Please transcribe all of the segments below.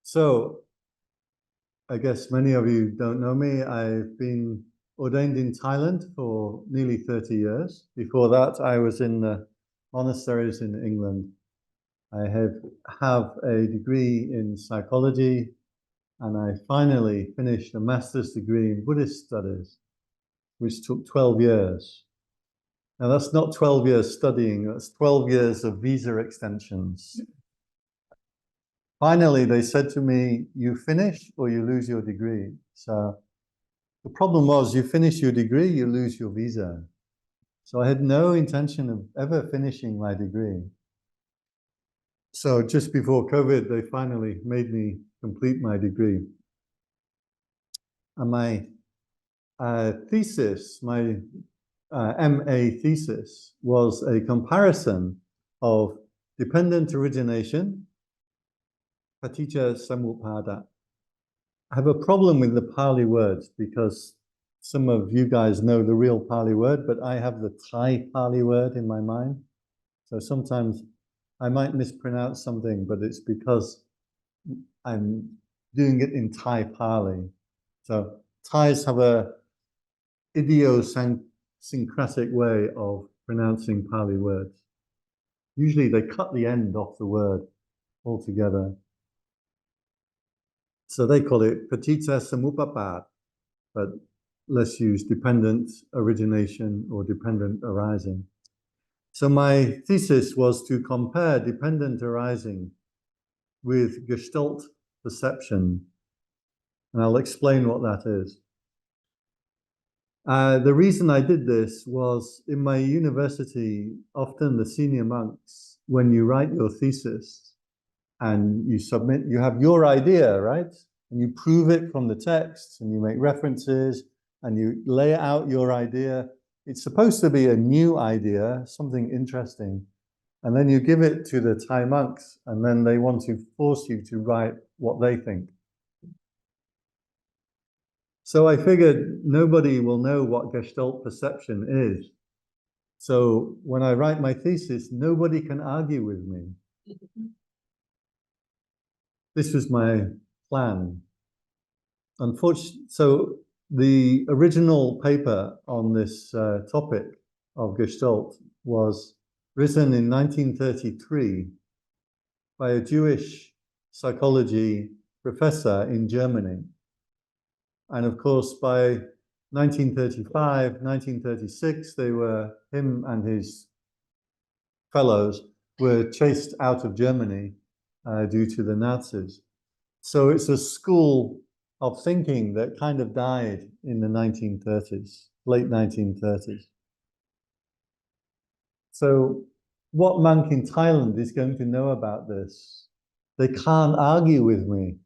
So, I guess many of you don't know me. I've been ordained in Thailand for nearly 30 years. Before that, I was in the monasteries in England. I have a degree in psychology, and I finally finished a master's degree in Buddhist studies, which took 12 years. Now, that's not 12 years studying, that's 12 years of visa extensions. Finally, they said to me, you finish or you lose your degree. So the problem was, you finish your degree, you lose your visa. So I had no intention of ever finishing my degree. So just before COVID, they finally made me complete my degree. And my thesis, my MA thesis, was a comparison of dependent origination, paticca samuppada. I have a problem with the Pali words because some of you guys know the real Pali word, but I have the Thai Pali word in my mind. So sometimes I might mispronounce something, but it's because I'm doing it in Thai Pali. So Thais have a idiosyncratic way of pronouncing Pali words. Usually they cut the end off the word altogether. So they call it paticca samuppada, but let's use dependent origination or dependent arising. So my thesis was to compare dependent arising with Gestalt perception, and I'll explain what that is. The reason I did this was in my university, often the senior monks, when you write your thesis and you submit, you have your idea, right? And you prove it from the texts and you make references and you lay out your idea. It's supposed to be a new idea, something interesting. And then you give it to the Thai monks and then they want to force you to write what they think. So I figured nobody will know what Gestalt perception is. So when I write my thesis, nobody can argue with me. This was my plan. Unfortunately, so the original paper on this topic of Gestalt was written in 1933 by a Jewish psychology professor in Germany. And of course, by 1935, 1936, him and his fellows were chased out of Germany due to the Nazis. So it's a school of thinking that kind of died in the 1930s, late 1930s. So what monk in Thailand is going to know about this? They can't argue with me.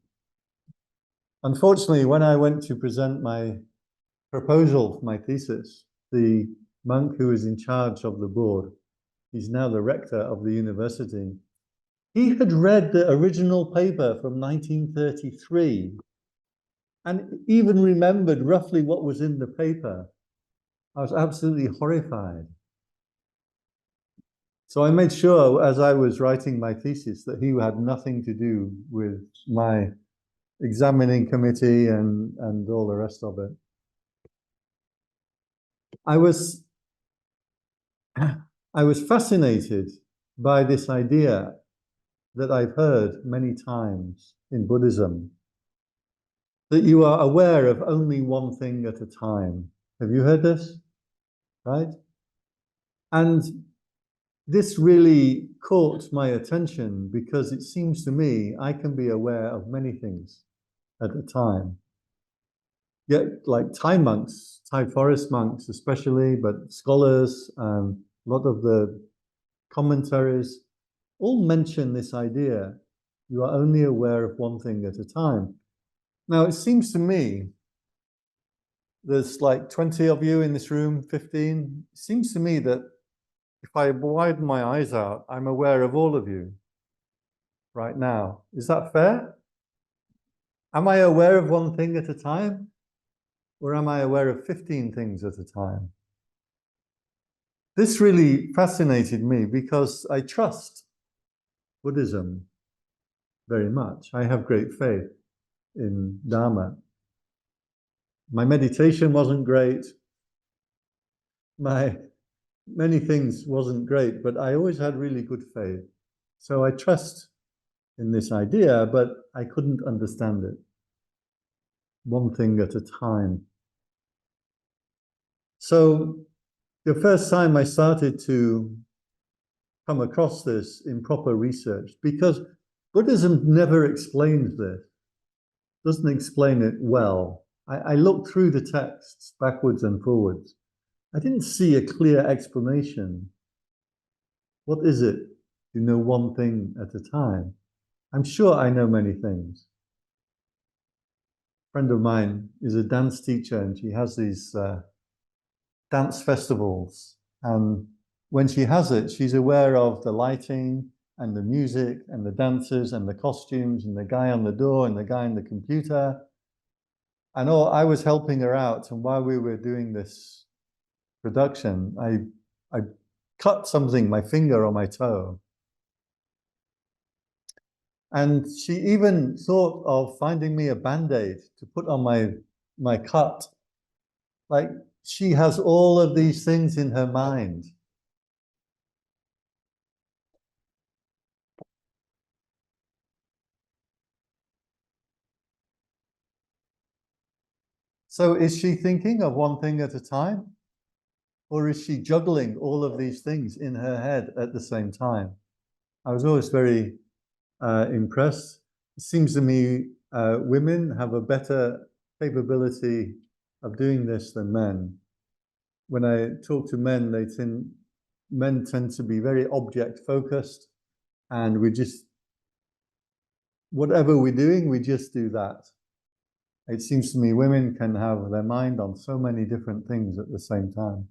Unfortunately, when I went to present my proposal for my thesis, the monk who was in charge of the board, he's now the rector of the university, he had read the original paper from 1933 and even remembered roughly what was in the paper. I was absolutely horrified. So I made sure as I was writing my thesis that he had nothing to do with my examining committee and all the rest of it. I was fascinated by this idea that I've heard many times in Buddhism, that you are aware of only one thing at a time. Have you heard this? Right? And this really caught my attention because it seems to me I can be aware of many things at a time. Yet, like Thai monks, Thai forest monks especially, but scholars, a lot of the commentaries, all mention this idea. You are only aware of one thing at a time. Now, it seems to me, there's like 20 of you in this room, 15. It seems to me that if I widen my eyes out, I'm aware of all of you right now. Is that fair? Am I aware of one thing at a time? Or am I aware of 15 things at a time? This really fascinated me because I trust Buddhism very much. I have great faith in Dharma. My meditation wasn't great. Many things wasn't great, but I always had really good faith. So I trust in this idea, but I couldn't understand it. One thing at a time. So the first time I started to come across this in proper research, because Buddhism never explains this, doesn't explain it well. I looked through the texts backwards and forwards. I didn't see a clear explanation. What is it? You know one thing at a time. I'm sure I know many things. A friend of mine is a dance teacher, and she has these dance festivals. And when she has it, she's aware of the lighting and the music and the dancers and the costumes and the guy on the door and the guy on the computer. And I was helping her out. And while we were doing this production, I cut something, my finger or my toe. And she even thought of finding me a Band-Aid to put on my cut. Like, she has all of these things in her mind. So is she thinking of one thing at a time? Or is she juggling all of these things in her head at the same time? I was always very impressed. It seems to me women have a better capability of doing this than men. When I talk to men, men tend to be very object focused, and whatever we're doing, we just do that. It seems to me women can have their mind on so many different things at the same time.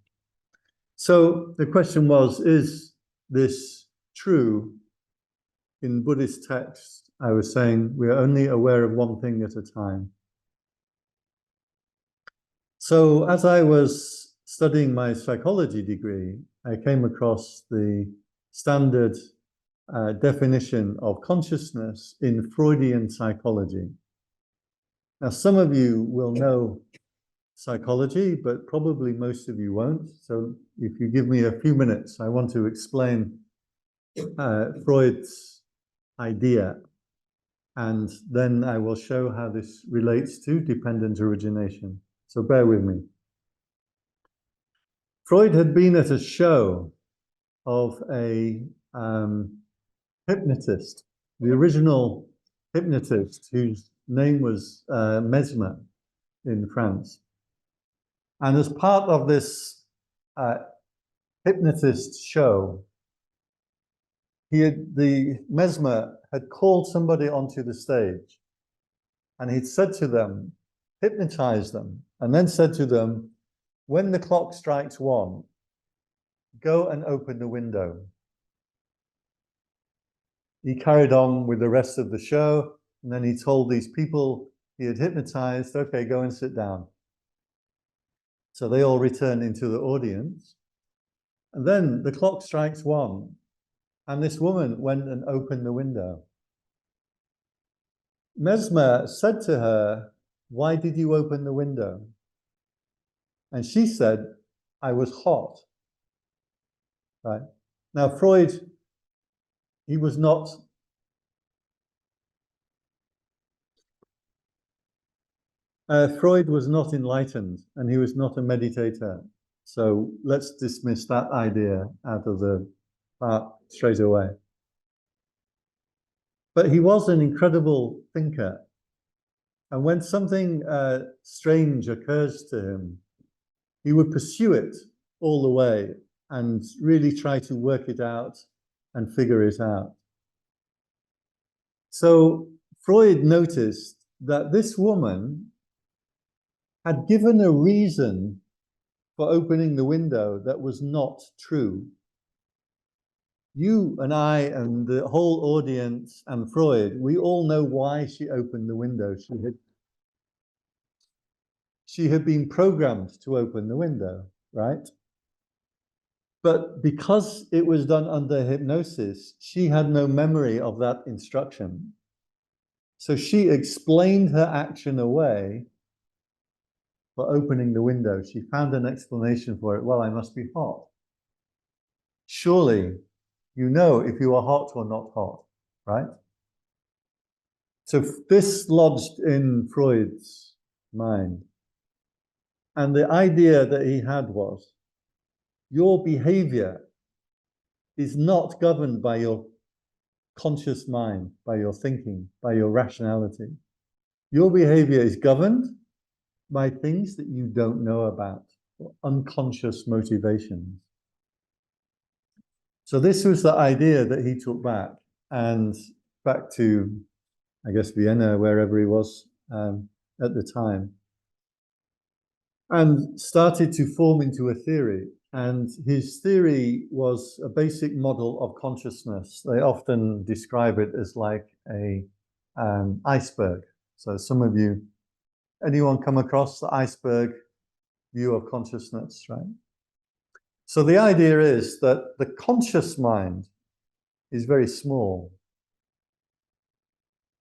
So the question was, is this true? In Buddhist texts, I was saying we are only aware of one thing at a time. So as I was studying my psychology degree, I came across the standard definition of consciousness in Freudian psychology. Now, some of you will know psychology, but probably most of you won't. So if you give me a few minutes, I want to explain Freud's idea, and then I will show how this relates to dependent origination. So bear with me. Freud had been at a show of a hypnotist, the original hypnotist, whose name was Mesmer in France. And as part of this hypnotist show, the Mesmer had called somebody onto the stage, and he'd said to them, hypnotize them, and then said to them, when the clock strikes 1, go and open the window. He carried on with the rest of the show, and then he told these people he had hypnotized, okay, go and sit down. So they all returned into the audience. And then the clock strikes 1, and this woman went and opened the window. Mesmer said to her, why did you open the window? And she said, I was hot. Right? Now, Freud, he was not Freud was not enlightened, and he was not a meditator. So let's dismiss that idea out of the part straight away. But he was an incredible thinker. And when something strange occurs to him, he would pursue it all the way and really try to work it out and figure it out. So Freud noticed that this woman had given a reason for opening the window that was not true. You and I and the whole audience and Freud, we all know why she opened the window. She had been programmed to open the window, right? But because it was done under hypnosis, she had no memory of that instruction. So she explained her action away for opening the window. She found an explanation for it. Well, I must be hot. Surely you know if you are hot or not hot, right? So this lodged in Freud's mind. And the idea that he had was, your behavior is not governed by your conscious mind, by your thinking, by your rationality. Your behavior is governed by things that you don't know about, or unconscious motivations. So this was the idea that he took back, and back to, I guess, Vienna, wherever he was at the time, and started to form into a theory. And his theory was a basic model of consciousness. They often describe it as like a iceberg. So some of you, anyone come across the iceberg view of consciousness, right? So the idea is that the conscious mind is very small.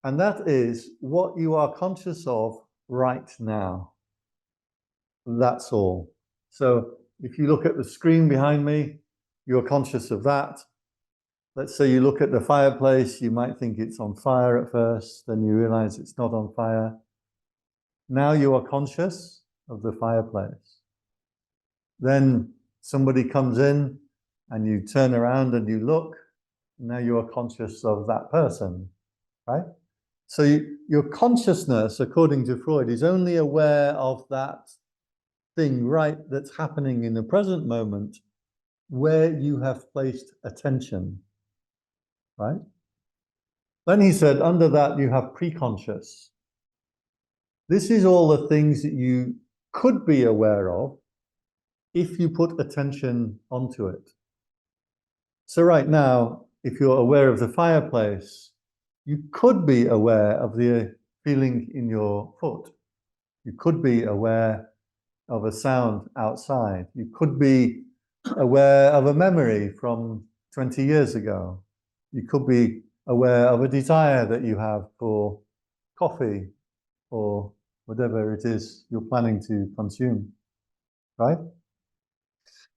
And that is what you are conscious of right now. That's all. So if you look at the screen behind me, you're conscious of that. Let's say you look at the fireplace, you might think it's on fire at first, then you realize it's not on fire. Now you are conscious of the fireplace. Then somebody comes in and you turn around and you look, now you are conscious of that person, right? So your consciousness, according to Freud, is only aware of that thing, right, that's happening in the present moment where you have placed attention, right? Then he said, under that you have preconscious. This is all the things that you could be aware of if you put attention onto it. So right now, if you're aware of the fireplace, you could be aware of the feeling in your foot. You could be aware of a sound outside. You could be aware of a memory from 20 years ago. You could be aware of a desire that you have for coffee or whatever it is you're planning to consume, right?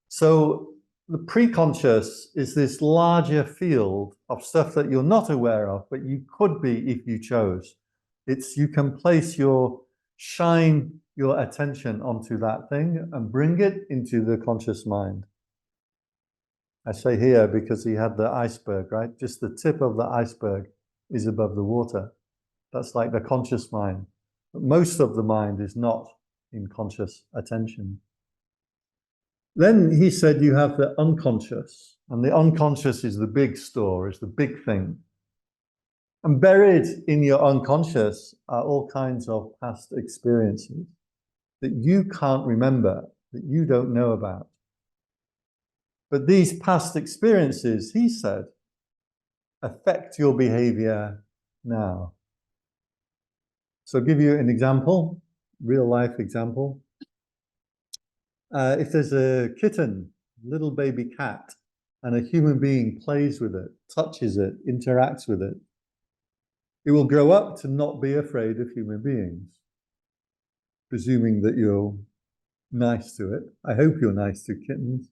So the preconscious is this larger field of stuff that you're not aware of, but you could be if you chose. It's, you can place shine your attention onto that thing and bring it into the conscious mind. I say here because he had the iceberg, right? Just the tip of the iceberg is above the water. That's like the conscious mind. But most of the mind is not in conscious attention. Then he said you have the unconscious, and the unconscious is the big store, is the big thing. And buried in your unconscious are all kinds of past experiences that you can't remember, that you don't know about. But these past experiences, he said, affect your behavior now. So I'll give you an example, real life example. If there's a kitten, little baby cat, and a human being plays with it, touches it, interacts with it, it will grow up to not be afraid of human beings, presuming that you're nice to it. I hope you're nice to kittens.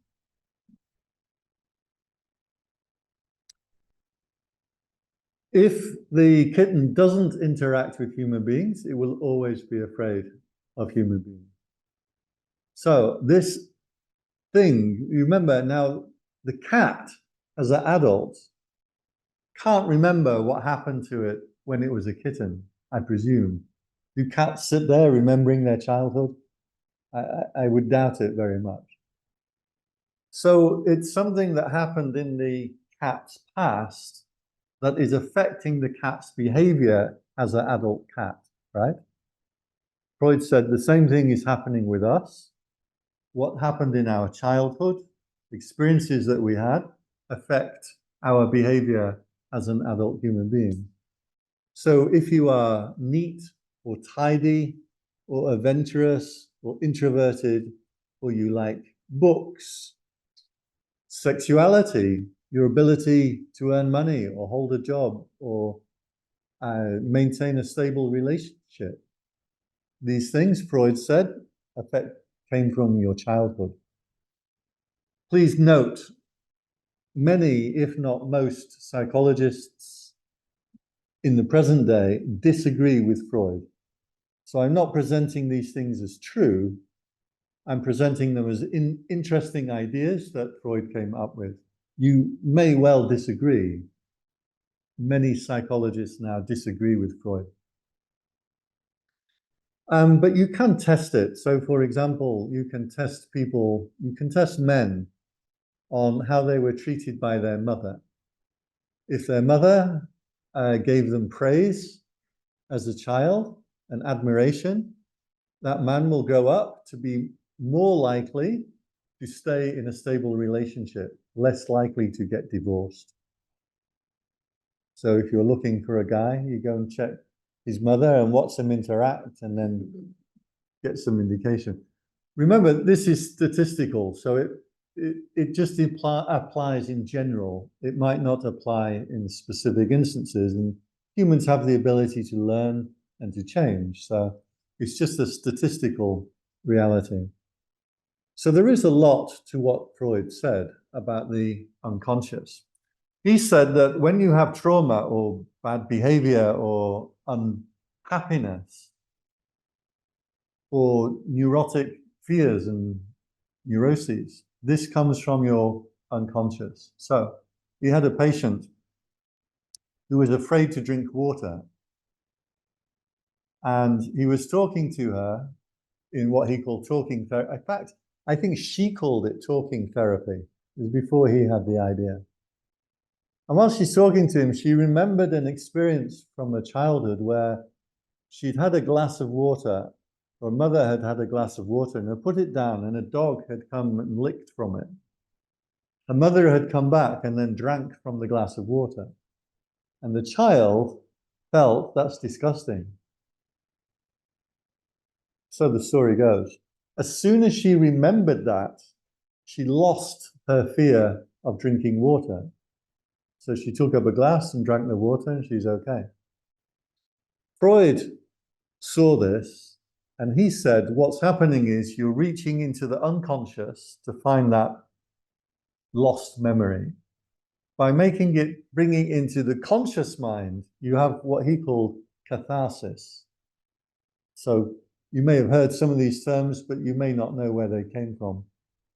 If the kitten doesn't interact with human beings, it will always be afraid of human beings. So this thing, you remember now, the cat as an adult can't remember what happened to it when it was a kitten, I presume. Do cats sit there remembering their childhood? I would doubt it very much. So it's something that happened in the cat's past that is affecting the cat's behavior as an adult cat, right? Freud said the same thing is happening with us. What happened in our childhood, experiences that we had, affect our behavior as an adult human being. So if you are neat or tidy or adventurous or introverted, or you like books, sexuality, your ability to earn money or hold a job or maintain a stable relationship. These things, Freud said, came from your childhood. Please note, many, if not most, psychologists in the present day disagree with Freud. So I'm not presenting these things as true. I'm presenting them as interesting ideas that Freud came up with. You may well disagree. Many psychologists now disagree with Freud. But you can test it. So, for example, you can test people, you can test men on how they were treated by their mother. If their mother gave them praise as a child and admiration, that man will grow up to be more likely to stay in a stable relationship, less likely to get divorced. So if you're looking for a guy, you go and check his mother and watch them interact and then get some indication. Remember, this is statistical, so it just applies in general. It might not apply in specific instances, and humans have the ability to learn and to change. So it's just a statistical reality. So there is a lot to what Freud said about the unconscious. He said that when you have trauma or bad behavior or unhappiness or neurotic fears and neuroses, this comes from your unconscious. So he had a patient who was afraid to drink water, and he was talking to her in what he called talking therapy. In fact, I think she called it talking therapy. It was before he had the idea. And while she's talking to him, she remembered an experience from her childhood where she'd had a glass of water, or her mother had had a glass of water, and had put it down, and a dog had come and licked from it. Her mother had come back and then drank from the glass of water. And the child felt, that's disgusting. So the story goes. As soon as she remembered that, she lost her fear of drinking water. So she took up a glass and drank the water, and she's okay. Freud saw this, and he said, what's happening is you're reaching into the unconscious to find that lost memory. By bringing it into the conscious mind, you have what he called catharsis. So you may have heard some of these terms, but you may not know where they came from.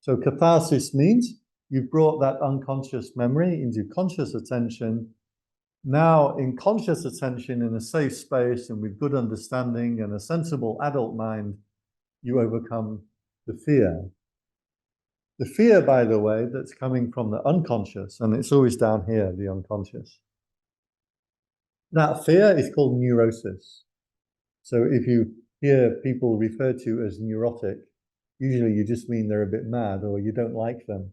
So catharsis means you've brought that unconscious memory into conscious attention. Now, in conscious attention, in a safe space and with good understanding and a sensible adult mind, you overcome the fear. The fear, by the way, that's coming from the unconscious, and it's always down here, the unconscious. That fear is called neurosis. So if you hear people referred to as neurotic, usually you just mean they're a bit mad or you don't like them.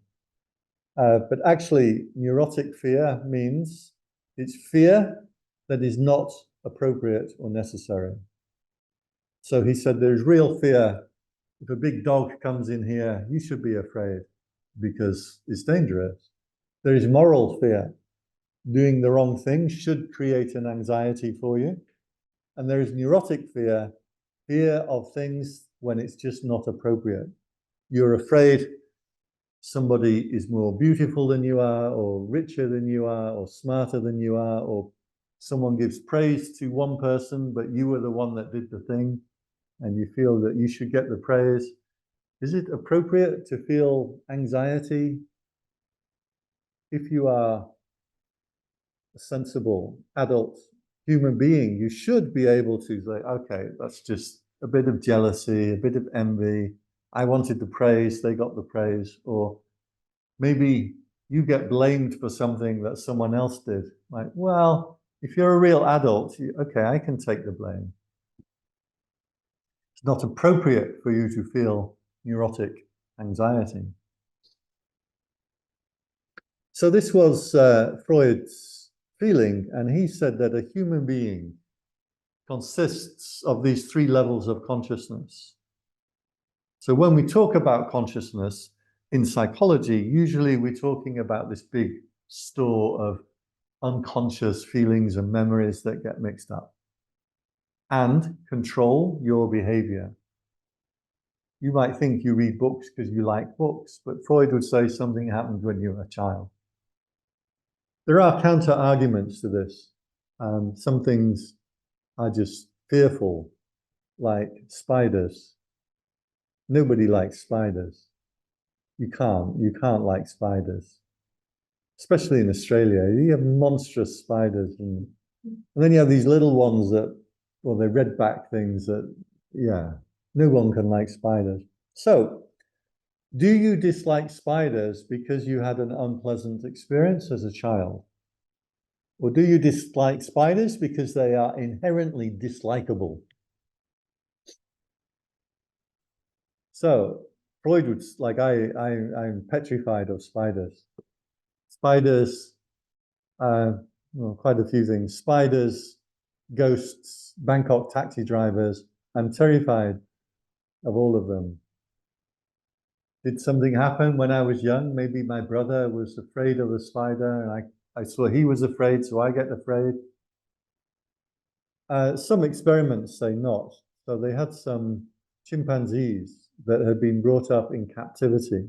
But actually, neurotic fear means it's fear that is not appropriate or necessary. So he said there's real fear. If a big dog comes in here, you should be afraid because it's dangerous. There is moral fear. Doing the wrong thing should create an anxiety for you. And there is neurotic fear, fear of things when it's just not appropriate. You're afraid somebody is more beautiful than you are, or richer than you are, or smarter than you are, or someone gives praise to one person, but you were the one that did the thing, and you feel that you should get the praise. Is it appropriate to feel anxiety? If you are a sensible adult human being, you should be able to say, okay, that's just a bit of jealousy, a bit of envy. I wanted the praise, they got the praise. Or maybe you get blamed for something that someone else did. Like, well, if you're a real adult, okay, I can take the blame. It's not appropriate for you to feel neurotic anxiety. So this was Freud's feeling, and he said that a human being consists of these three levels of consciousness. So when we talk about consciousness in psychology, usually we're talking about this big store of unconscious feelings and memories that get mixed up, and control your behavior. You might think you read books because you like books, but Freud would say something happened when you were a child. There are counter arguments to this. Some things are just fearful, like spiders. Nobody likes spiders. You can't like spiders. Especially in Australia, you have monstrous spiders, and then you have these little ones that, well, they're redback things that, yeah, no one can like spiders. So, do you dislike spiders because you had an unpleasant experience as a child? Or do you dislike spiders because they are inherently dislikable? So, Freud would, like, I'm petrified of spiders. Spiders, well, quite a few things. Spiders, ghosts, Bangkok taxi drivers. I'm terrified of all of them. Did something happen when I was young? Maybe my brother was afraid of a spider, and I saw he was afraid, so I get afraid. Some experiments say not. So they had some chimpanzees that had been brought up in captivity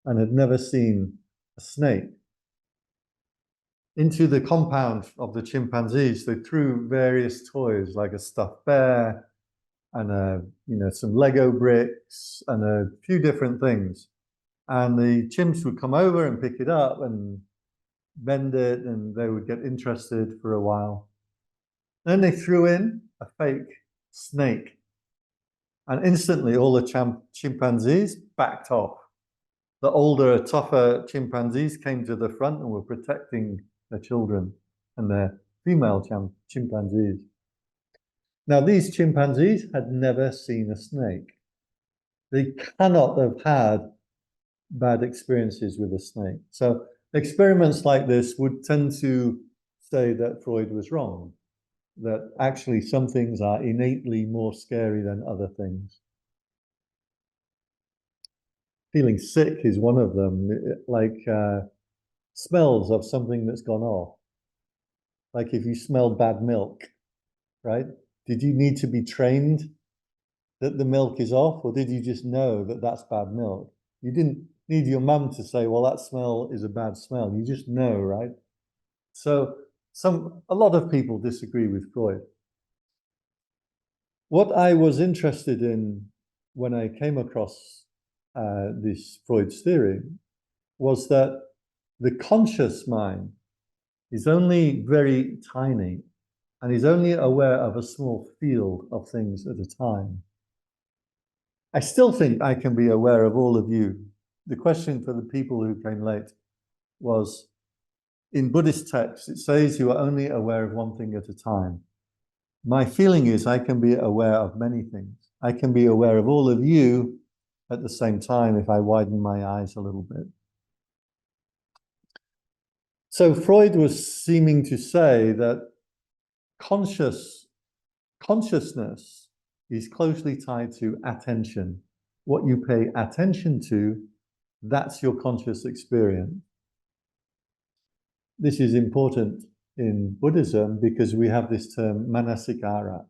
and had never seen a snake. Into the compound of the chimpanzees, they threw various toys like a stuffed bear and some Lego bricks and a few different things. And the chimps would come over and pick it up and bend it, and they would get interested for a while. Then they threw in a fake snake, and instantly all the chimpanzees backed off. The older, tougher chimpanzees came to the front and were protecting their children and their female chimpanzees. Now, these chimpanzees had never seen a snake. They cannot have had bad experiences with a snake. So experiments like this would tend to say that Freud was wrong, that actually some things are innately more scary than other things. Feeling sick is one of them, like smells of something that's gone off. Like if you smell bad milk, right? Did you need to be trained that the milk is off, or did you just know that that's bad milk? You didn't need your mum to say, well, that smell is a bad smell. You just know, right? So a lot of people disagree with Freud. What I was interested in when I came across this Freud's theory was that the conscious mind is only very tiny and is only aware of a small field of things at a time. I still think I can be aware of all of you. The question for the people who came late was, in Buddhist texts, it says you are only aware of one thing at a time. My feeling is I can be aware of many things. I can be aware of all of you at the same time if I widen my eyes a little bit. So Freud was seeming to say that consciousness is closely tied to attention. What you pay attention to, that's your conscious experience. This is important in Buddhism because we have this term manasikara,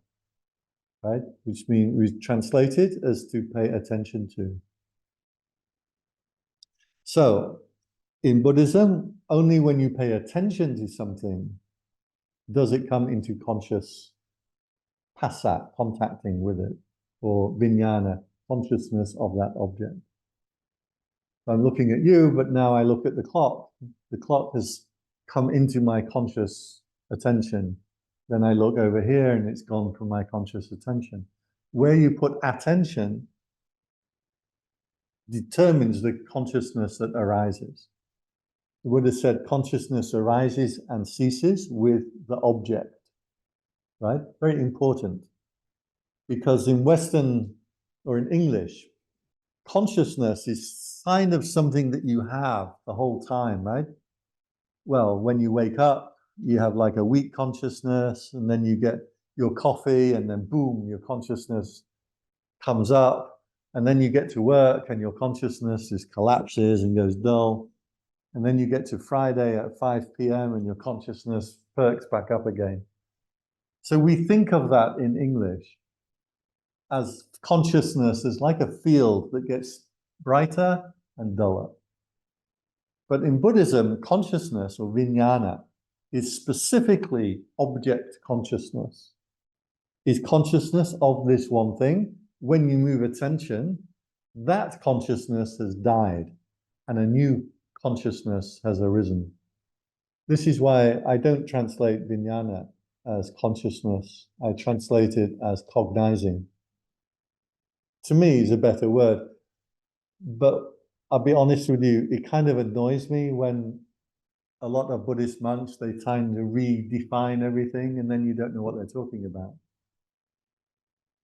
right? Which means we translate it as to pay attention to. So in Buddhism, only when you pay attention to something does it come into conscious passa, contacting with it, or vijnana, consciousness of that object. I'm looking at you, but now I look at the clock. The clock has come into my conscious attention. Then I look over here and it's gone from my conscious attention. Where you put attention determines the consciousness that arises. The Buddha said consciousness arises and ceases with the object, right? Very important. Because in Western or in English, consciousness is kind of something that you have the whole time, right? Well, when you wake up, you have like a weak consciousness, and then you get your coffee, and then boom, your consciousness comes up, and then you get to work, and your consciousness just collapses and goes dull. And then you get to Friday at 5 p.m. and your consciousness perks back up again. So we think of that in English as consciousness as like a field that gets brighter and duller. But in Buddhism, consciousness, or vijnana, is specifically object consciousness. Is consciousness of this one thing. When you move attention, that consciousness has died and a new consciousness has arisen. This is why I don't translate vijnana as consciousness. I translate it as cognizing. To me, is a better word. But I'll be honest with you, it kind of annoys me when a lot of Buddhist monks, they tend to redefine everything and then you don't know what they're talking about.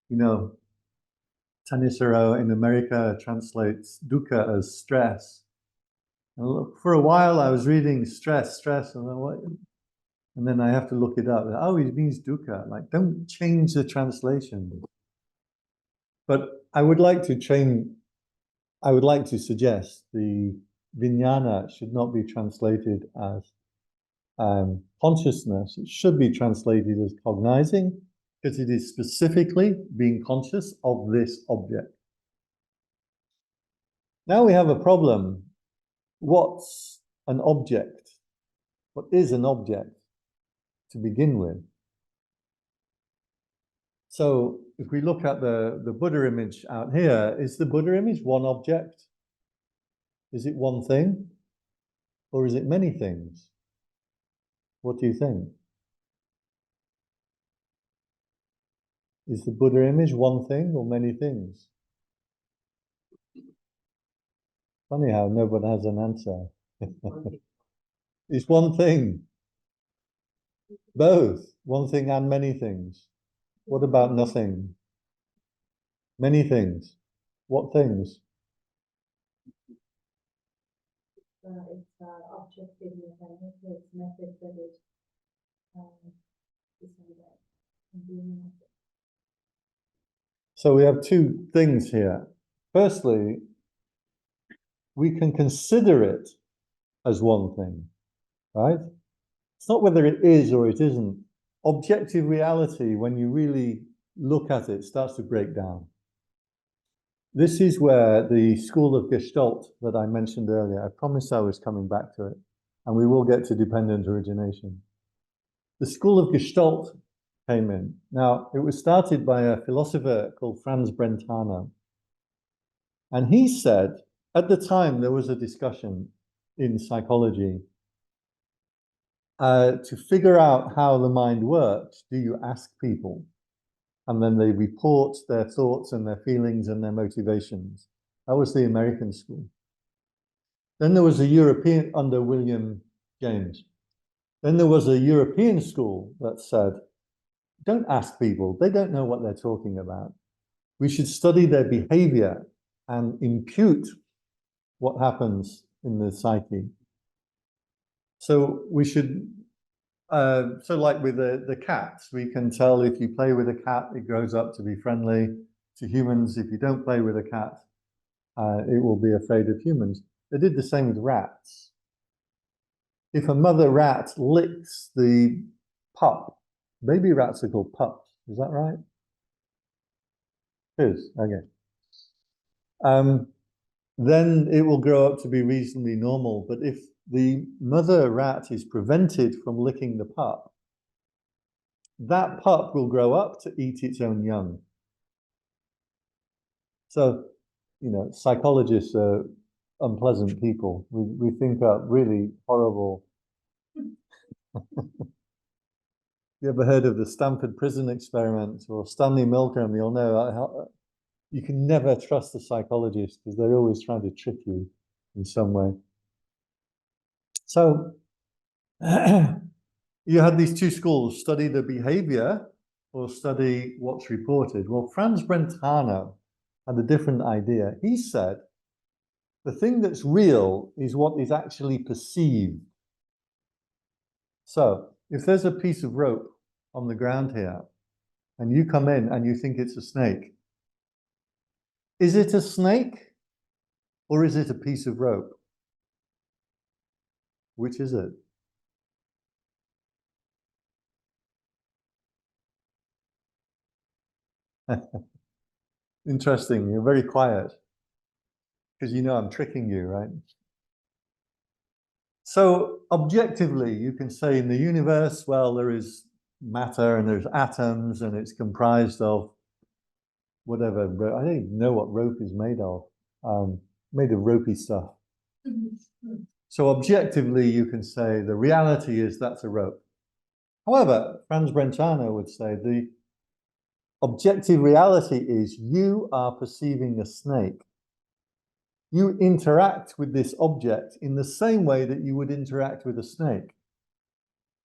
You know, Tanisaro in America translates dukkha as stress. And look, for a while I was reading stress, and then what? And then I have to look it up. Oh, it means dukkha. Like, don't change the translation. But I would like to suggest the vijnana should not be translated as consciousness. It should be translated as cognizing, because it is specifically being conscious of this object. Now we have a problem. What's an object? What is an object to begin with? So if we look at the Buddha image out here, is the Buddha image one object? Is it one thing? Or is it many things? What do you think? Is the Buddha image one thing or many things? Funny how nobody has an answer. It's one thing. Both. One thing and many things. What about nothing? Many things. What things? It's objective it's method that is So we have two things here. Firstly, we can consider it as one thing, right? It's not whether it is or it isn't. Objective reality, when you really look at it, starts to break down. This is where the school of Gestalt that I mentioned earlier, I promised I was coming back to it, and we will get to dependent origination. The school of Gestalt came in. Now, it was started by a philosopher called Franz Brentano. And he said, at the time, there was a discussion in psychology to figure out how the mind works. Do you ask people? And then they report their thoughts and their feelings and their motivations. That was the American school. Then there was a European, under William James. Then there was a European school that said, don't ask people. They don't know what they're talking about. We should study their behavior and impute what happens in the psyche. So we should, so like with the cats, we can tell if you play with a cat, it grows up to be friendly to humans. If you don't play with a cat, it will be afraid of humans. They did the same with rats. If a mother rat licks the pup, baby rats are called pups. Is that right? It is, okay. Then it will grow up to be reasonably normal. But if the mother rat is prevented from licking the pup, that pup will grow up to eat its own young. So, you know, psychologists are unpleasant people. We think up really horrible. You ever heard of the Stanford prison experiment or Stanley Milgram? You'll know how, you can never trust a psychologist because they're always trying to trick you in some way. So you had these two schools, study the behavior or study what's reported. Well, Franz Brentano had a different idea. He said, the thing that's real is what is actually perceived. So if there's a piece of rope on the ground here, and you come in and you think it's a snake, is it a snake or is it a piece of rope? Which is it? Interesting. You're very quiet because you know I'm tricking you, right? So objectively, you can say in the universe, well, there is matter and there's atoms and it's comprised of whatever. I don't even know what rope is made of. Made of ropey stuff. So objectively, you can say the reality is that's a rope. However, Franz Brentano would say the objective reality is you are perceiving a snake. You interact with this object in the same way that you would interact with a snake.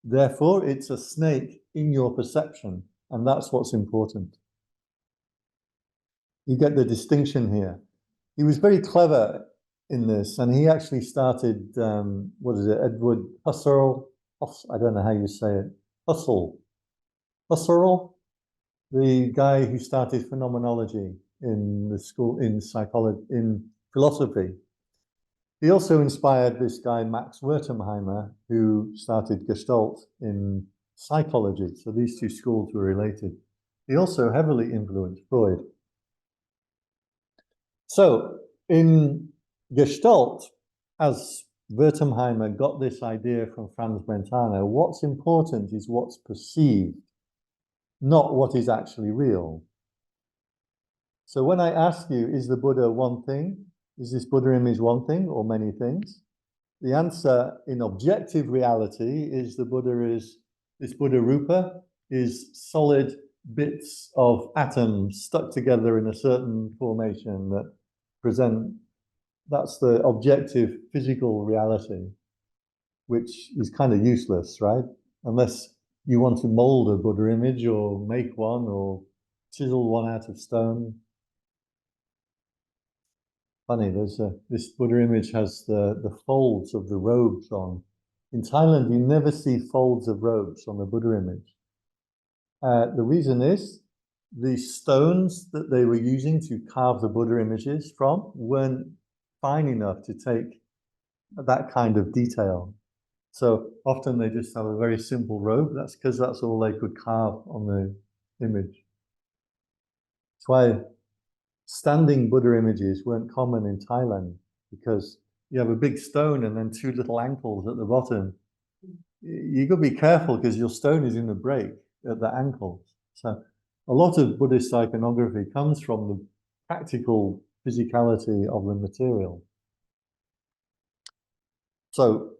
Therefore, it's a snake in your perception, and that's what's important. You get the distinction here. He was very clever in this, and he actually started, what is it, Edward Husserl? I don't know how you say it. Husserl, the guy who started phenomenology in the school, in psychology, in philosophy. He also inspired this guy, Max Wertheimer, who started Gestalt in psychology. So these two schools were related. He also heavily influenced Freud. So in Gestalt, as Wertheimer got this idea from Franz Brentano, what's important is what's perceived, not what is actually real. So when I ask you, is the Buddha one thing? Is this Buddha image one thing or many things? The answer in objective reality is the Buddha is, this Buddha Rupa is solid bits of atoms stuck together in a certain formation that present, that's the objective physical reality, which is kind of useless, right? Unless you want to mold a Buddha image or make one or chisel one out of stone. Funny, there's this Buddha image has the folds of the robes on. In Thailand, you never see folds of robes on the Buddha image. The reason is the stones that they were using to carve the Buddha images from weren't fine enough to take that kind of detail. So often they just have a very simple robe. That's because that's all they could carve on the image. That's why standing Buddha images weren't common in Thailand, because you have a big stone and then two little ankles at the bottom. You got to be careful because your stone is going to break at the ankles. So a lot of Buddhist iconography comes from the practical physicality of the material. So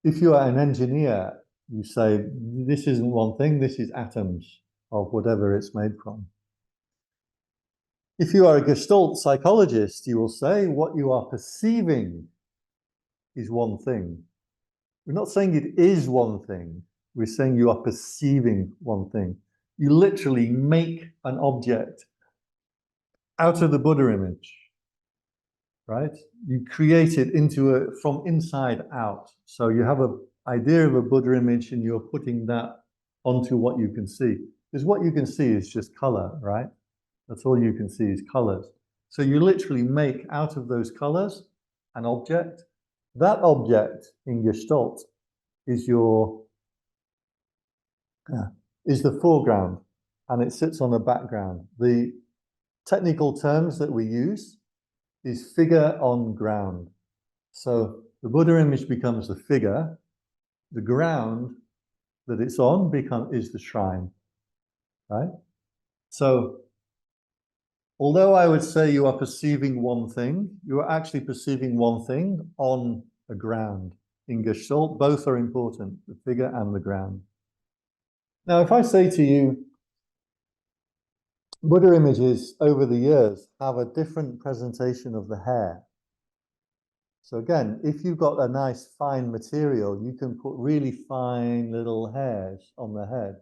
if you are an engineer, you say, this isn't one thing, this is atoms of whatever it's made from. If you are a Gestalt psychologist, you will say what you are perceiving is one thing. We're not saying it is one thing. We're saying you are perceiving one thing. You literally make an object out of the Buddha image, right? You create it from inside out. So you have an idea of a Buddha image and you're putting that onto what you can see. Because what you can see is just color, right? That's all you can see is colors. So you literally make out of those colors an object. That object in Gestalt is the foreground, and it sits on the background. The technical terms that we use is figure on ground. So the Buddha image becomes the figure. The ground that it's on is the shrine, right? So although I would say you are perceiving one thing, you are actually perceiving one thing on a ground. In Gestalt, both are important, the figure and the ground. Now, if I say to you, Buddha images over the years have a different presentation of the hair. So again, if you've got a nice fine material, you can put really fine little hairs on the head.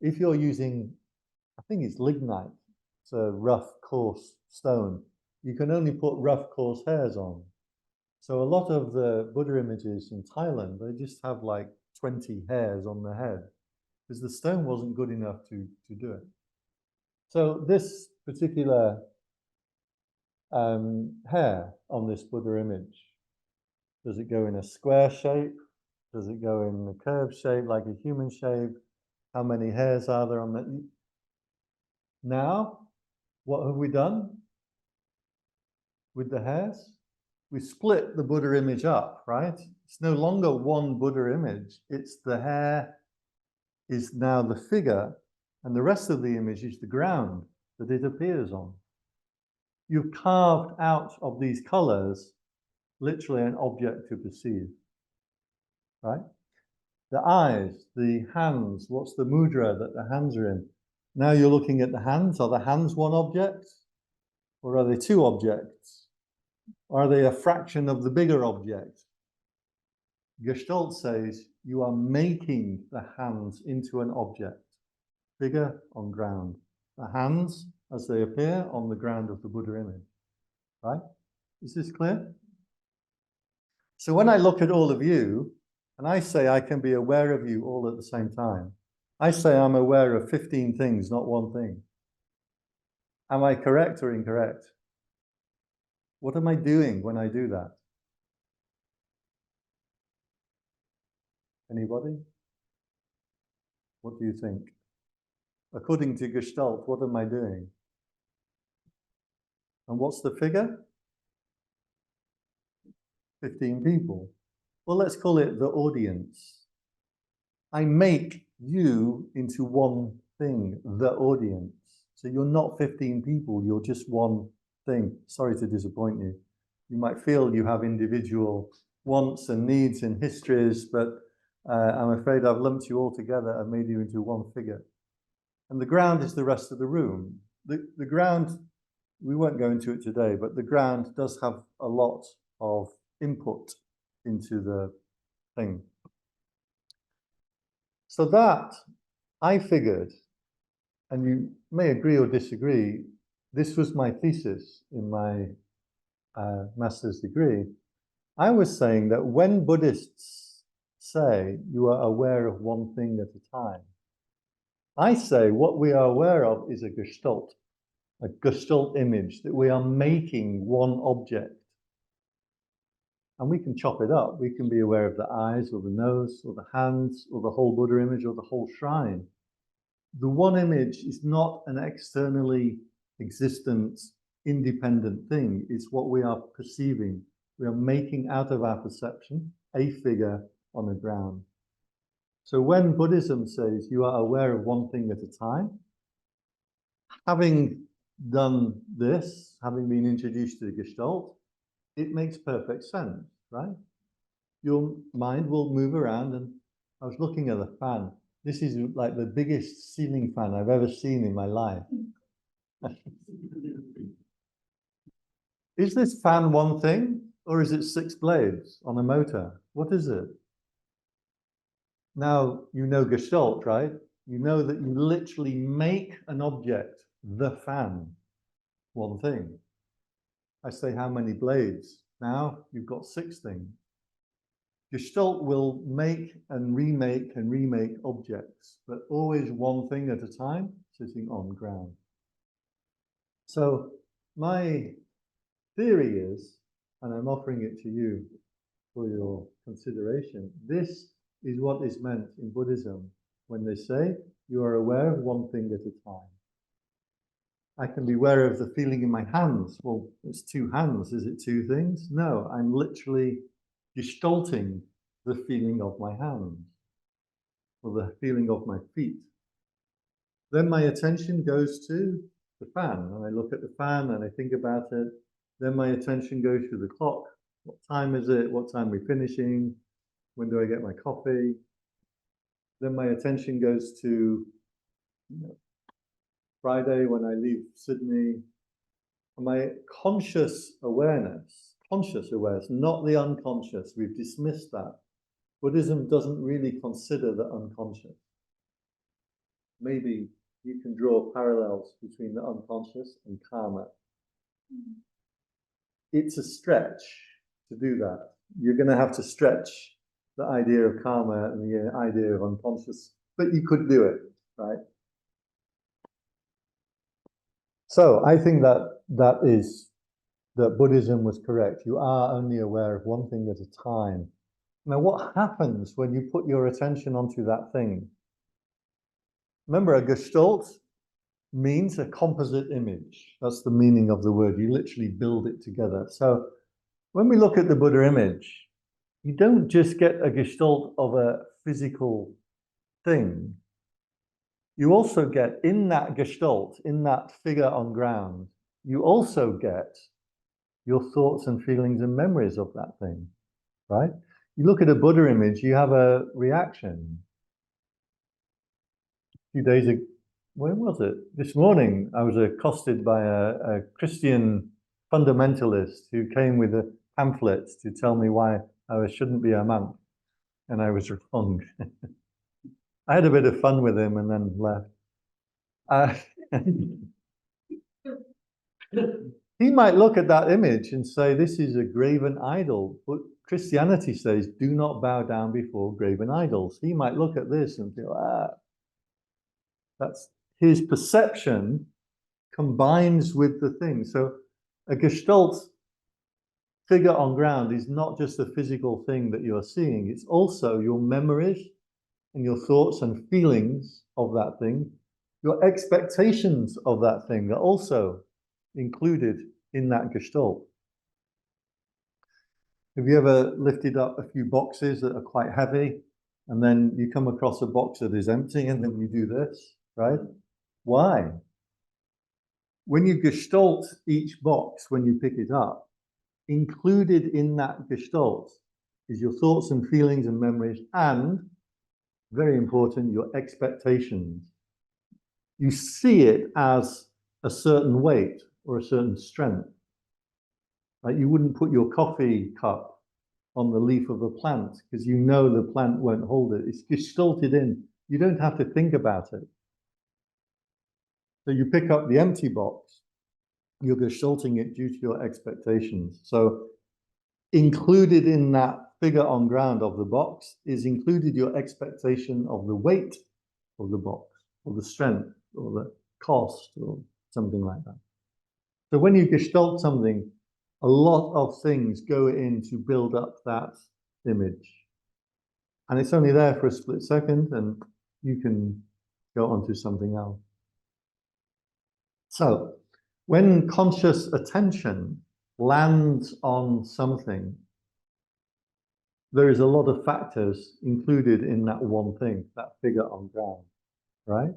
If you're using, I think it's lignite, it's a rough, coarse stone, you can only put rough, coarse hairs on. So a lot of the Buddha images in Thailand, they just have like 20 hairs on the head because the stone wasn't good enough to do it. So this particular hair on this Buddha image Does it go in a square shape? Does it go in a curved shape like a human shape? How many hairs are there on that? Now, what have we done with the hairs? We split the Buddha image up, right? It's no longer one Buddha image. It's the hair is now the figure, and the rest of the image is the ground that it appears on. You've carved out of these colors literally an object to perceive, right? The eyes, the hands, what's the mudra that the hands are in? Now you're looking at the hands. Are the hands one object? Or are they two objects? Are they a fraction of the bigger object? Gestalt says you are making the hands into an object, figure on ground. The hands, as they appear, on the ground of the Buddha image, right? Is this clear? So when I look at all of you, and I say I can be aware of you all at the same time, I say I'm aware of 15 things, not one thing. Am I correct or incorrect? What am I doing when I do that? Anybody? What do you think? According to Gestalt, what am I doing? And what's the figure? 15 people. Well, let's call it the audience. I make you into one thing, the audience. So you're not 15 people, you're just one thing. Sorry to disappoint you. You might feel you have individual wants and needs and histories, but I'm afraid I've lumped you all together and made you into one figure. And the ground is the rest of the room. The ground, we won't go into it today, but the ground does have a lot of input into the thing. So that, I figured, and you may agree or disagree, this was my thesis in my master's degree. I was saying that when Buddhists say you are aware of one thing at a time, I say what we are aware of is a gestalt image, that we are making one object. And we can chop it up. We can be aware of the eyes or the nose or the hands or the whole Buddha image or the whole shrine. The one image is not an externally existent, independent thing. It's what we are perceiving. We are making out of our perception a figure on the ground. So when Buddhism says you are aware of one thing at a time, having done this, having been introduced to the Gestalt, it makes perfect sense, right? Your mind will move around, and I was looking at the fan. This is like the biggest ceiling fan I've ever seen in my life. Is this fan one thing, or is it 6 blades on a motor? What is it? Now, you know Gestalt, right? You know that you literally make an object, the fan, one thing. I say, how many blades? Now you've got 6 things. Gestalt will make and remake objects, but always one thing at a time, sitting on ground. So my theory is, and I'm offering it to you for your consideration, this is what is meant in Buddhism when they say you are aware of one thing at a time. I can be aware of the feeling in my hands. Well, it's 2 hands. Is it 2 things? No, I'm literally gestalting the feeling of my hands or the feeling of my feet. Then my attention goes to the fan, and I look at the fan and I think about it. Then my attention goes to the clock. What time is it? What time are we finishing? When do I get my coffee? Then my attention goes to Friday when I leave Sydney. My conscious awareness, not the unconscious, we've dismissed that. Buddhism doesn't really consider the unconscious. Maybe you can draw parallels between the unconscious and karma. It's a stretch to do that. You're going to have to stretch the idea of karma and the idea of unconscious, but you could do it, right? So I think that that is that Buddhism was correct. You are only aware of one thing at a time. Now, what happens when you put your attention onto that thing? Remember, a gestalt means a composite image. That's the meaning of the word. You literally build it together. So when we look at the Buddha image, you don't just get a gestalt of a physical thing. You also get in that gestalt, in that figure on ground, you also get your thoughts and feelings and memories of that thing, right? You look at a Buddha image, you have a reaction. A few days ago, when was it? This morning, I was accosted by a Christian fundamentalist who came with a pamphlet to tell me why I shouldn't be a monk, and I was wrong. I had a bit of fun with him and then left. He might look at that image and say, this is a graven idol, but Christianity says, do not bow down before graven idols. He might look at this and feel, that's his perception combines with the thing. So a gestalt figure on ground is not just a physical thing that you're seeing, it's also your memories and your thoughts and feelings of that thing. Your expectations of that thing are also included in that gestalt. Have you ever lifted up a few boxes that are quite heavy, and then you come across a box that is empty, and then you do this, right? Why? When you gestalt each box, when you pick it up, included in that gestalt is your thoughts and feelings and memories, and, very important, your expectations. You see it as a certain weight or a certain strength. Like you wouldn't put your coffee cup on the leaf of a plant because you know the plant won't hold it. It's gestalted in. You don't have to think about it. So you pick up the empty box, you're gestalting it due to your expectations. So included in that figure on ground of the box is included your expectation of the weight of the box, or the strength, or the cost, or something like that. So when you gestalt something, a lot of things go in to build up that image. And it's only there for a split second, and you can go on to something else. So when conscious attention lands on something, there is a lot of factors included in that one thing, that figure on ground, right?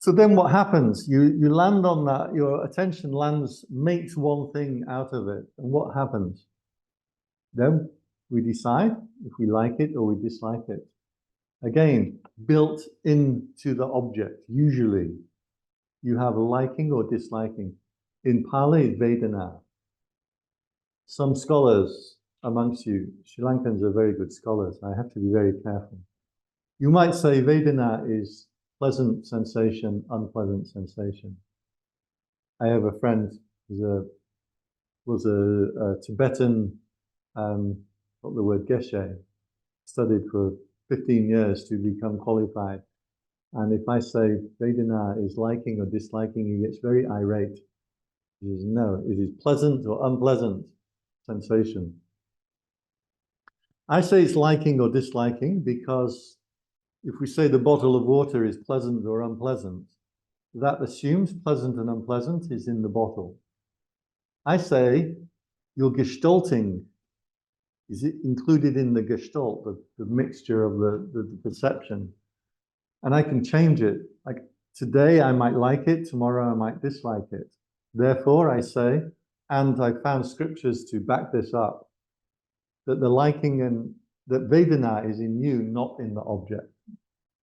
So then what happens? You land on that, your attention lands, makes one thing out of it. And what happens? Then we decide if we like it or we dislike it. Again, built into the object, usually you have liking or disliking. In Pali, Vedana. Some scholars amongst you, Sri Lankans are very good scholars. I have to be very careful. You might say Vedana is pleasant sensation, unpleasant sensation. I have a friend who was a Tibetan, what the word geshe, studied for 15 years to become qualified. And if I say Vedana is liking or disliking, he gets very irate. He says, no, it is pleasant or unpleasant sensation. I say it's liking or disliking because if we say the bottle of water is pleasant or unpleasant, that assumes pleasant and unpleasant is in the bottle. I say your gestalting, is it included in the gestalt, the mixture of the perception? And I can change it. Like today I might like it, tomorrow I might dislike it. Therefore I say, and I found scriptures to back this up, that the liking and that Vedana is in you, not in the object.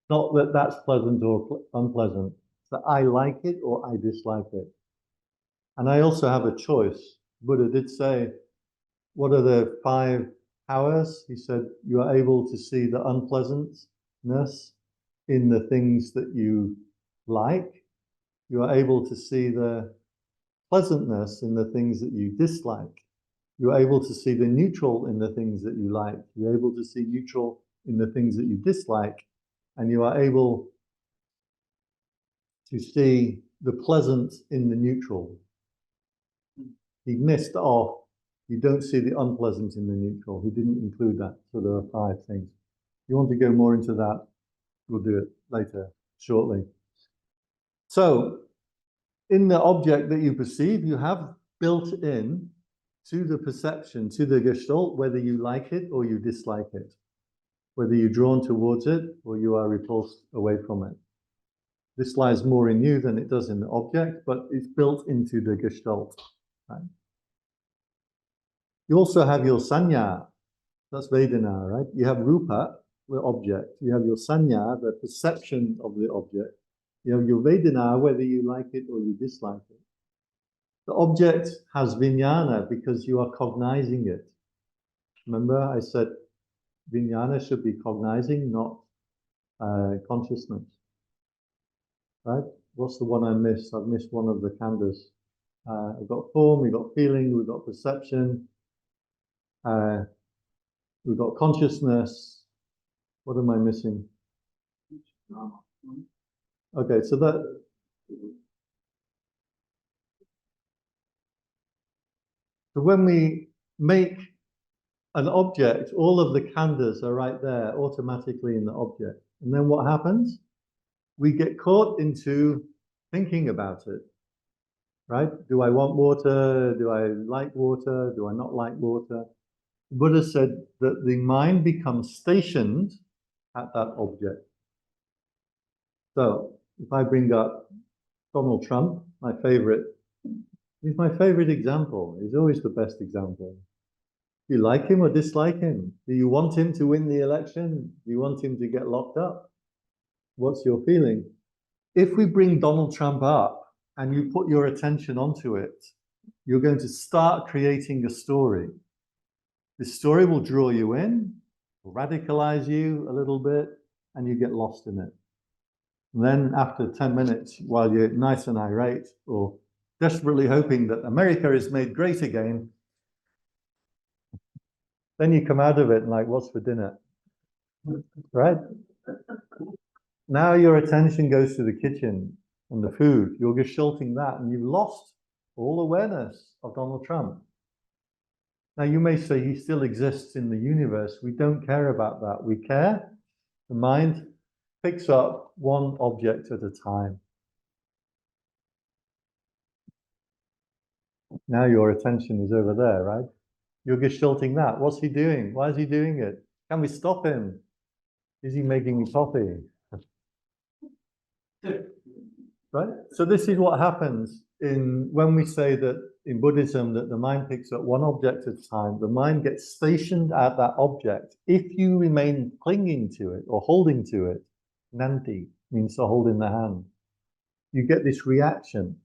Not that that's pleasant or unpleasant, that I like it or I dislike it. And I also have a choice. Buddha did say, what are the 5 powers? He said, you are able to see the unpleasantness in the things that you like. You are able to see the pleasantness in the things that you dislike. You're able to see the neutral in the things that you like. You're able to see neutral in the things that you dislike. And you are able to see the pleasant in the neutral. he missed off, you don't see the unpleasant in the neutral. He didn't include that. So there are 5 things. If you want to go more into that, we'll do it later, shortly. So, in the object that you perceive, you have built in to the perception, to the gestalt, whether you like it or you dislike it, whether you're drawn towards it or you are repulsed away from it. This lies more in you than it does in the object, but it's built into the gestalt. Right? You also have your sanya, that's Vedana, right? You have rupa, the object. You have your sanya, the perception of the object. You have your Vedana, whether you like it or you dislike it. The object has vijnana because you are cognizing it. Remember, I said vijnana should be cognizing, not consciousness. Right? What's the one I missed? I've missed one of the khandhas. We've got form, we've got feeling, we've got perception, we've got consciousness. What am I missing? Okay, so when we make an object, all of the khandhas are right there automatically in the object. And then what happens? We get caught into thinking about it, right? Do I want water? Do I like water? Do I not like water? The Buddha said that the mind becomes stationed at that object. So if I bring up Donald Trump, my favorite, he's my favorite example. He's always the best example. Do you like him or dislike him? Do you want him to win the election? Do you want him to get locked up? What's your feeling? If we bring Donald Trump up and you put your attention onto it, you're going to start creating a story. This story will draw you in, radicalize you a little bit, and you get lost in it. And then after 10 minutes, while you're nice and irate, or desperately hoping that America is made great again, then you come out of it and like, what's for dinner? Right? Now your attention goes to the kitchen and the food. You're gestalting that, and you've lost all awareness of Donald Trump. Now you may say he still exists in the universe. We don't care about that. We care. The mind picks up one object at a time. Now your attention is over there, right? You're gestalting that. What's he doing? Why is he doing it? Can we stop him? Is he making me coffee? Right? So this is what happens when we say that in Buddhism that the mind picks up one object at a time. The mind gets stationed at that object. If you remain clinging to it or holding to it, nanti means to hold in the hand, you get this reaction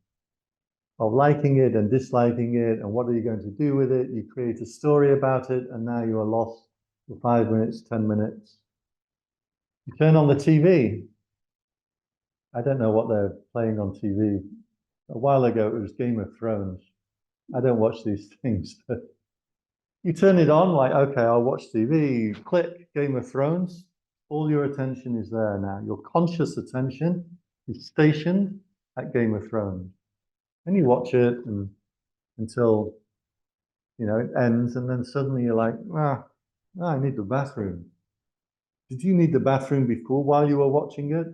of liking it and disliking it, and what are you going to do with it? You create a story about it, and now you are lost for 5 minutes, 10 minutes. You turn on the TV. I don't know what they're playing on TV. A while ago, it was Game of Thrones. I don't watch these things, but you turn it on, like, okay, I'll watch TV. You click Game of Thrones. All your attention is there now. Your conscious attention is stationed at Game of Thrones. And you watch it until, you know, it ends, and then suddenly you're like, I need the bathroom. Did you need the bathroom before, while you were watching it?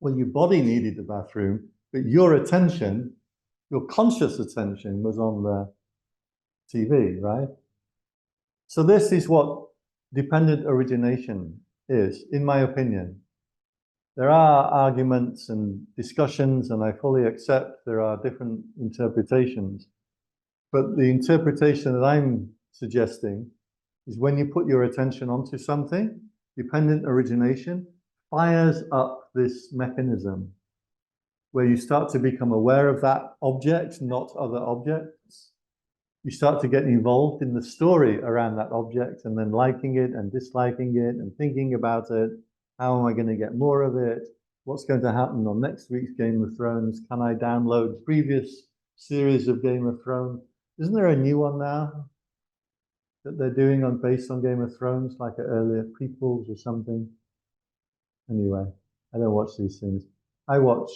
Well, your body needed the bathroom, but your attention, your conscious attention was on the TV, right? So this is what dependent origination is, in my opinion. There are arguments and discussions, and I fully accept there are different interpretations. But the interpretation that I'm suggesting is when you put your attention onto something, dependent origination fires up this mechanism where you start to become aware of that object, not other objects. You start to get involved in the story around that object, and then liking it and disliking it and thinking about it. How am I going to get more of it? What's going to happen on next week's Game of Thrones? Can I download previous series of Game of Thrones? Isn't there a new one now that they're doing based on Game of Thrones, like an earlier prequels or something? Anyway, I don't watch these things. I watch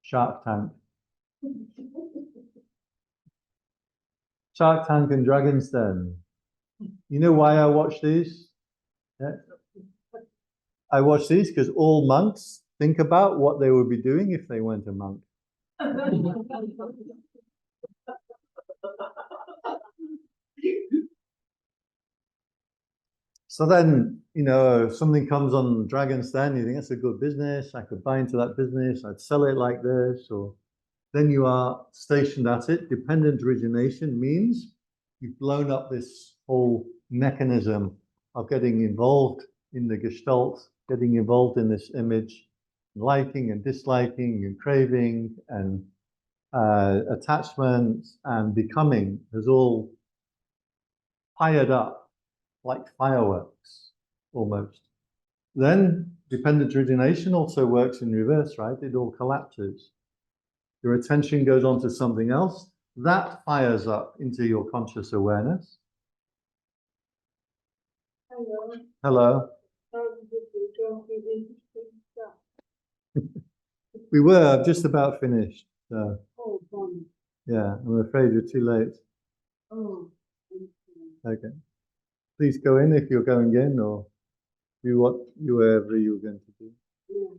Shark Tank. Shark Tank and Dragon's Den. You know why I watch these? Yeah. I watch these because all monks think about what they would be doing if they weren't a monk. So then, you know, if something comes on Dragon's Den, you think that's a good business, I could buy into that business, I'd sell it like this, or then you are stationed at it. Dependent origination means you've blown up this whole mechanism of getting involved in the gestalt, getting involved in this image, liking and disliking and craving and attachment and becoming has all fired up like fireworks, almost. Then dependent origination also works in reverse, right? It all collapses. Your attention goes on to something else. That fires up into your conscious awareness. Hello. Hello. How did you go with interesting stuff? We were just about finished. So, Oh, fun. yeah, I'm afraid you're too late. Oh, Okay. Please go in if you're going in, or do what you wherever you're going to do. yeah.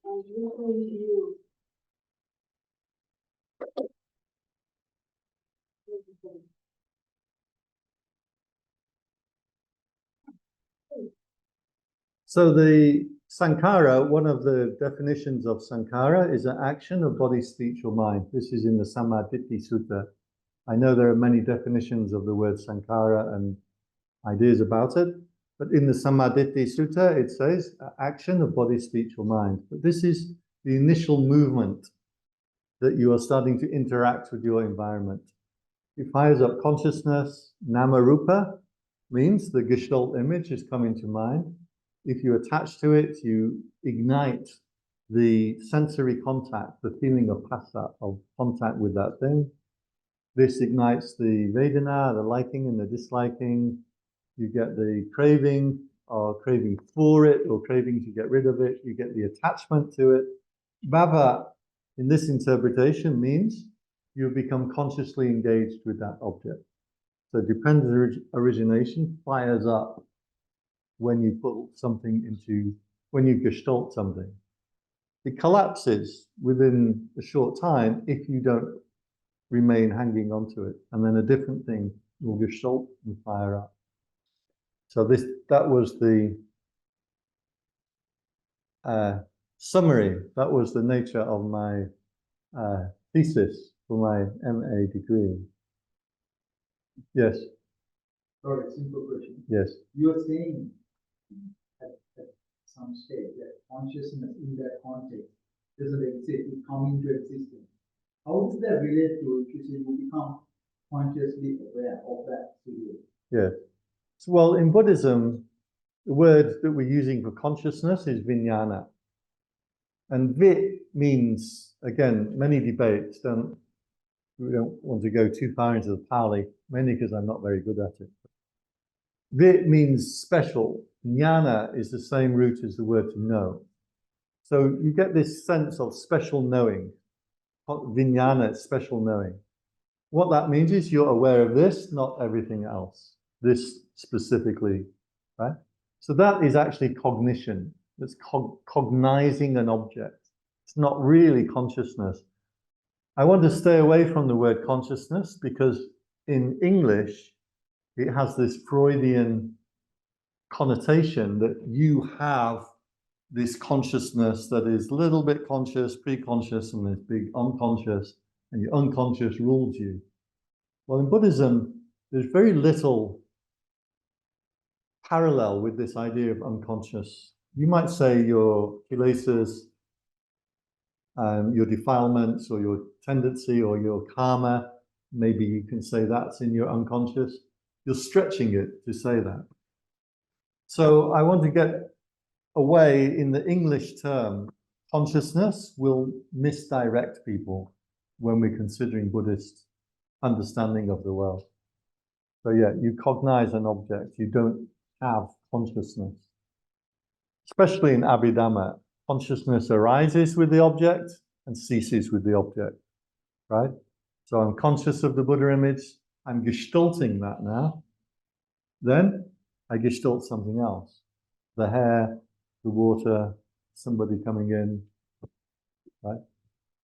I really you. So the Sankhara, one of the definitions of Sankhara is an action of body, speech, or mind. This is in the Sammaditthi Sutta. I know there are many definitions of the word Sankhara and ideas about it, but in the Sammaditthi Sutta, it says action of body, speech, or mind. But this is the initial movement that you are starting to interact with your environment. It fires up consciousness. Nama Rupa means the Gestalt image is coming to mind. If you attach to it, you ignite the sensory contact, the feeling of phassa, of contact with that thing. This ignites the Vedana, the liking and the disliking. You get the craving, or craving for it, or craving to get rid of it. You get the attachment to it. Bhava, in this interpretation, means you become consciously engaged with that object. So dependent origination fires up when you put something into, when you gestalt something. It collapses within a short time if you don't remain hanging on to it. And then a different thing will gestalt and fire up. So that was the summary. That was the nature of my thesis for my MA degree. Yes. Sorry, simple question. Yes. You are saying at some stage that consciousness in that context doesn't exist, it comes into existence. How does that relate to if you say you become consciously aware of that situation? Yes. So, well, in Buddhism, the word that we're using for consciousness is vijnana. And vit means, again, many debates we don't want to go too far into the Pali, mainly because I'm not very good at it. Vit means special. Jnana is the same root as the word to know. So you get this sense of special knowing. Vijnana is special knowing. What that means is you're aware of this, not everything else. This specifically, right? So that is actually cognition. It's cognizing an object. It's not really consciousness. I want to stay away from the word consciousness because in English, it has this Freudian connotation that you have this consciousness that is a little bit conscious, pre-conscious, and this big unconscious, and your unconscious rules you. Well, in Buddhism, there's very little parallel with this idea of unconscious. You might say your kilesas, your defilements, or your tendency, or your karma, maybe you can say that's in your unconscious. You're stretching it to say that. So I want to get away in the English term. Consciousness will misdirect people when we're considering Buddhist understanding of the world. So yeah, you cognize an object, you don't have consciousness. Especially in Abhidhamma, consciousness arises with the object and ceases with the object, right? So I'm conscious of the Buddha image, I'm gestalting that now. Then I gestalt something else. The hair, the water, somebody coming in, right?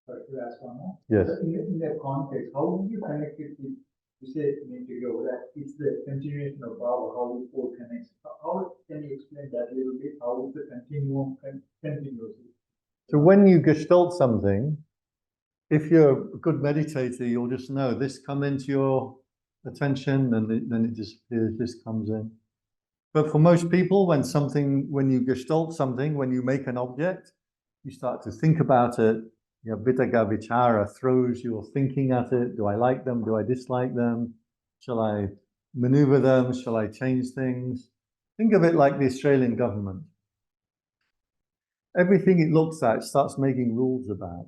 Sorry, to ask one more. Yes. In that context, how would you connect it with, you said a minute ago that it's the continuation of Baba, how it all connects. How can you explain that a little bit? How is the continuum continuous? So when you gestalt something, if you're a good meditator, you'll just know this come into your attention and then it disappears, this comes in. But for most people, when you gestalt something, when you make an object, you start to think about it. Vijaya Vichara throws your thinking at it. Do I like them? Do I dislike them? Shall I maneuver them? Shall I change things? Think of it like the Australian government. Everything it looks at, it starts making rules about.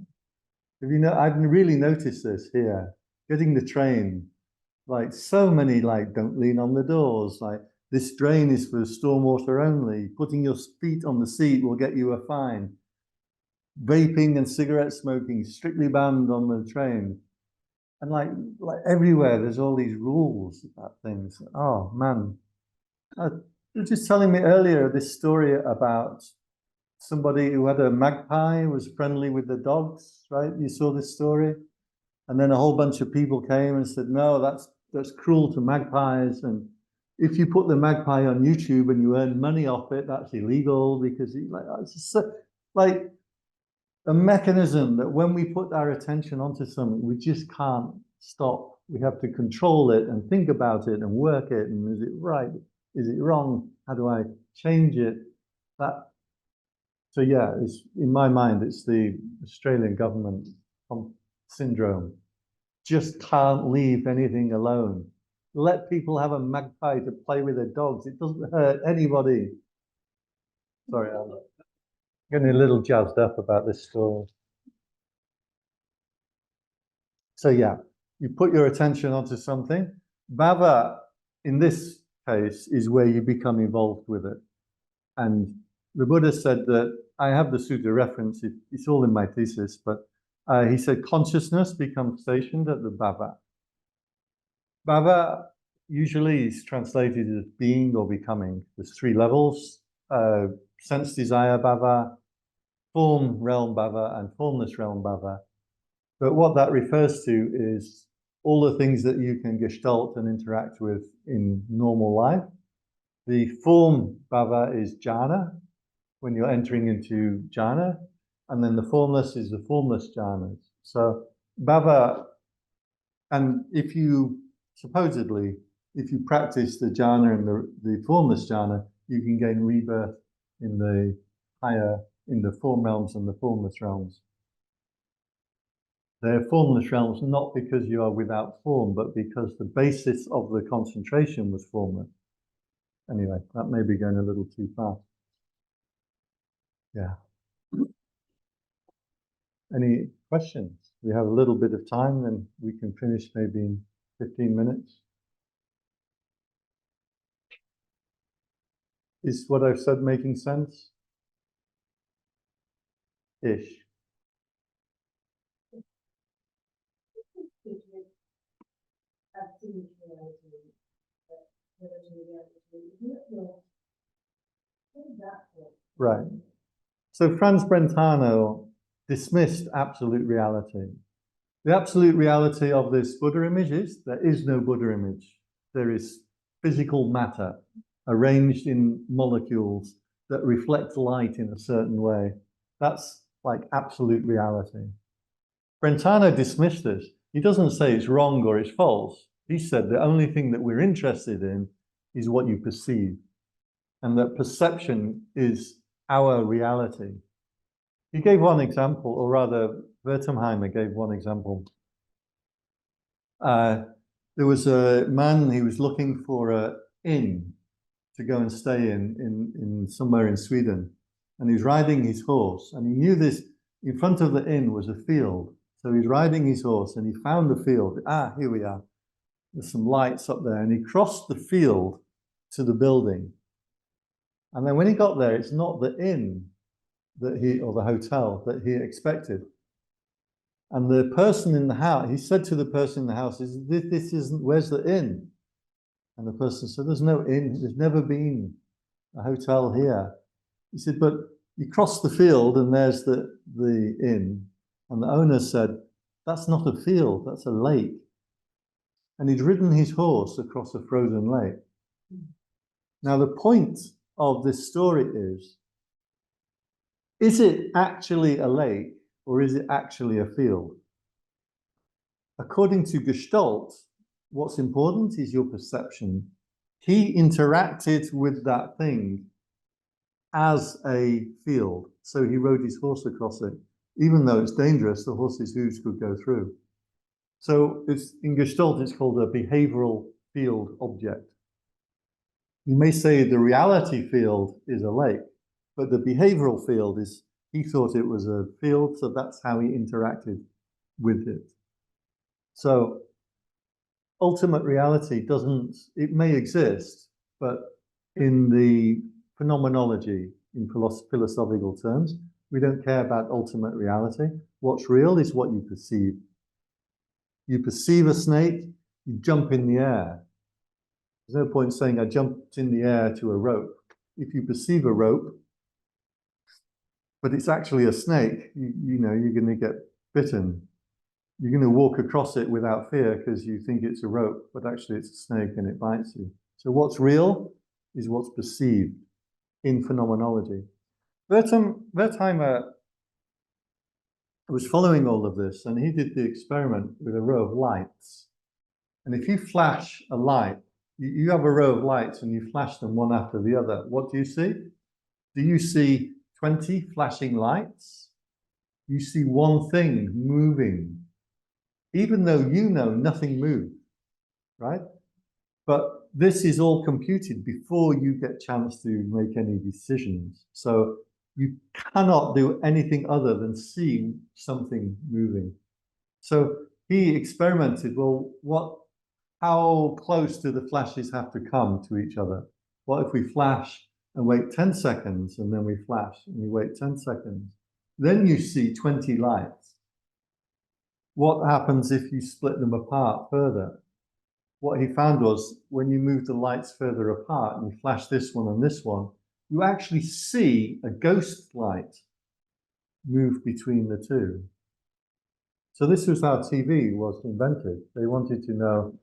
I've really noticed this here. Getting the train, like so many, like don't lean on the doors, like this drain is for stormwater only. Putting your feet on the seat will get you a fine. Vaping and cigarette smoking strictly banned on the train. And like everywhere, there's all these rules about things. Oh man, you were just telling me earlier this story about somebody who had a magpie, was friendly with the dogs, right? You saw this story? And then a whole bunch of people came and said, no, that's cruel to magpies. And if you put the magpie on YouTube and you earn money off it, that's illegal because it's just like a mechanism that when we put our attention onto something, we just can't stop. We have to control it and think about it and work it. And is it right? Is it wrong? How do I change it? So yeah, in my mind, it's the Australian government syndrome. Just can't leave anything alone. Let people have a magpie to play with their dogs. It doesn't hurt anybody. Sorry, I'm getting a little jazzed up about this story. So yeah, you put your attention onto something. Bhava, in this case, is where you become involved with it. And the Buddha said that, I have the sutta reference, it's all in my thesis, but he said consciousness becomes stationed at the bhava. Bhava usually is translated as being or becoming. There's three levels, sense desire bhava, form realm bhava, and formless realm bhava. But what that refers to is all the things that you can gestalt and interact with in normal life. The form bhava is jhana, when you're entering into jhana, and then the formless is the formless jhanas. So bhava, and if you practice the jhana and the formless jhana, you can gain rebirth in the form realms and the formless realms. They're formless realms not because you are without form, but because the basis of the concentration was formless. Anyway, that may be going a little too fast. Yeah. Any questions? We have a little bit of time, then we can finish maybe in 15 minutes. Is what I've said making sense? Ish. Right. So Franz Brentano dismissed absolute reality. The absolute reality of this Buddha image is there is no Buddha image. There is physical matter arranged in molecules that reflect light in a certain way. That's like absolute reality. Brentano dismissed this. He doesn't say it's wrong or it's false. He said the only thing that we're interested in is what you perceive, and that perception is our reality. He gave one example, or rather, Wertheimer gave one example. There was a man, he was looking for an inn to go and stay in somewhere in Sweden. And he's riding his horse, and he knew this, in front of the inn was a field. So he's riding his horse and he found the field. Ah, here we are. There's some lights up there. And he crossed the field to the building. And then when he got there, it's not the inn or the hotel that he expected. And the person in the house, he said to the person in the house, this isn't, where's the inn? And the person said, there's no inn, there's never been a hotel here. He said, but you cross the field and there's the inn. And the owner said, that's not a field, that's a lake. And he'd ridden his horse across a frozen lake. Now the point of this story is it actually a lake or is it actually a field? According to Gestalt, what's important is your perception. He interacted with that thing as a field. So he rode his horse across it. Even though it's dangerous, the horse's hooves could go through. So in Gestalt, it's called a behavioral field object. You may say the reality field is a lake, but the behavioral field is, he thought it was a field, so that's how he interacted with it. So ultimate reality doesn't, it may exist, but in the phenomenology, in philosophical terms, we don't care about ultimate reality. What's real is what you perceive. You perceive a snake, you jump in the air. There's no point saying I jumped in the air to a rope. If you perceive a rope, but it's actually a snake, you know, you're going to get bitten. You're going to walk across it without fear because you think it's a rope, but actually it's a snake and it bites you. So what's real is what's perceived in phenomenology. Wertheimer was following all of this, and he did the experiment with a row of lights. And if you flash a light, you have a row of lights and you flash them one after the other, what do you see? Do you see 20 flashing lights? You see one thing moving, even though you know nothing moved, right? But this is all computed before you get a chance to make any decisions. So you cannot do anything other than see something moving. So he experimented, well, how close do the flashes have to come to each other? What if we flash and wait 10 seconds and then we flash and we wait 10 seconds? Then you see 20 lights. What happens if you split them apart further? What he found was when you move the lights further apart and you flash this one and this one, you actually see a ghost light move between the two. So this was how TV was invented. They wanted to know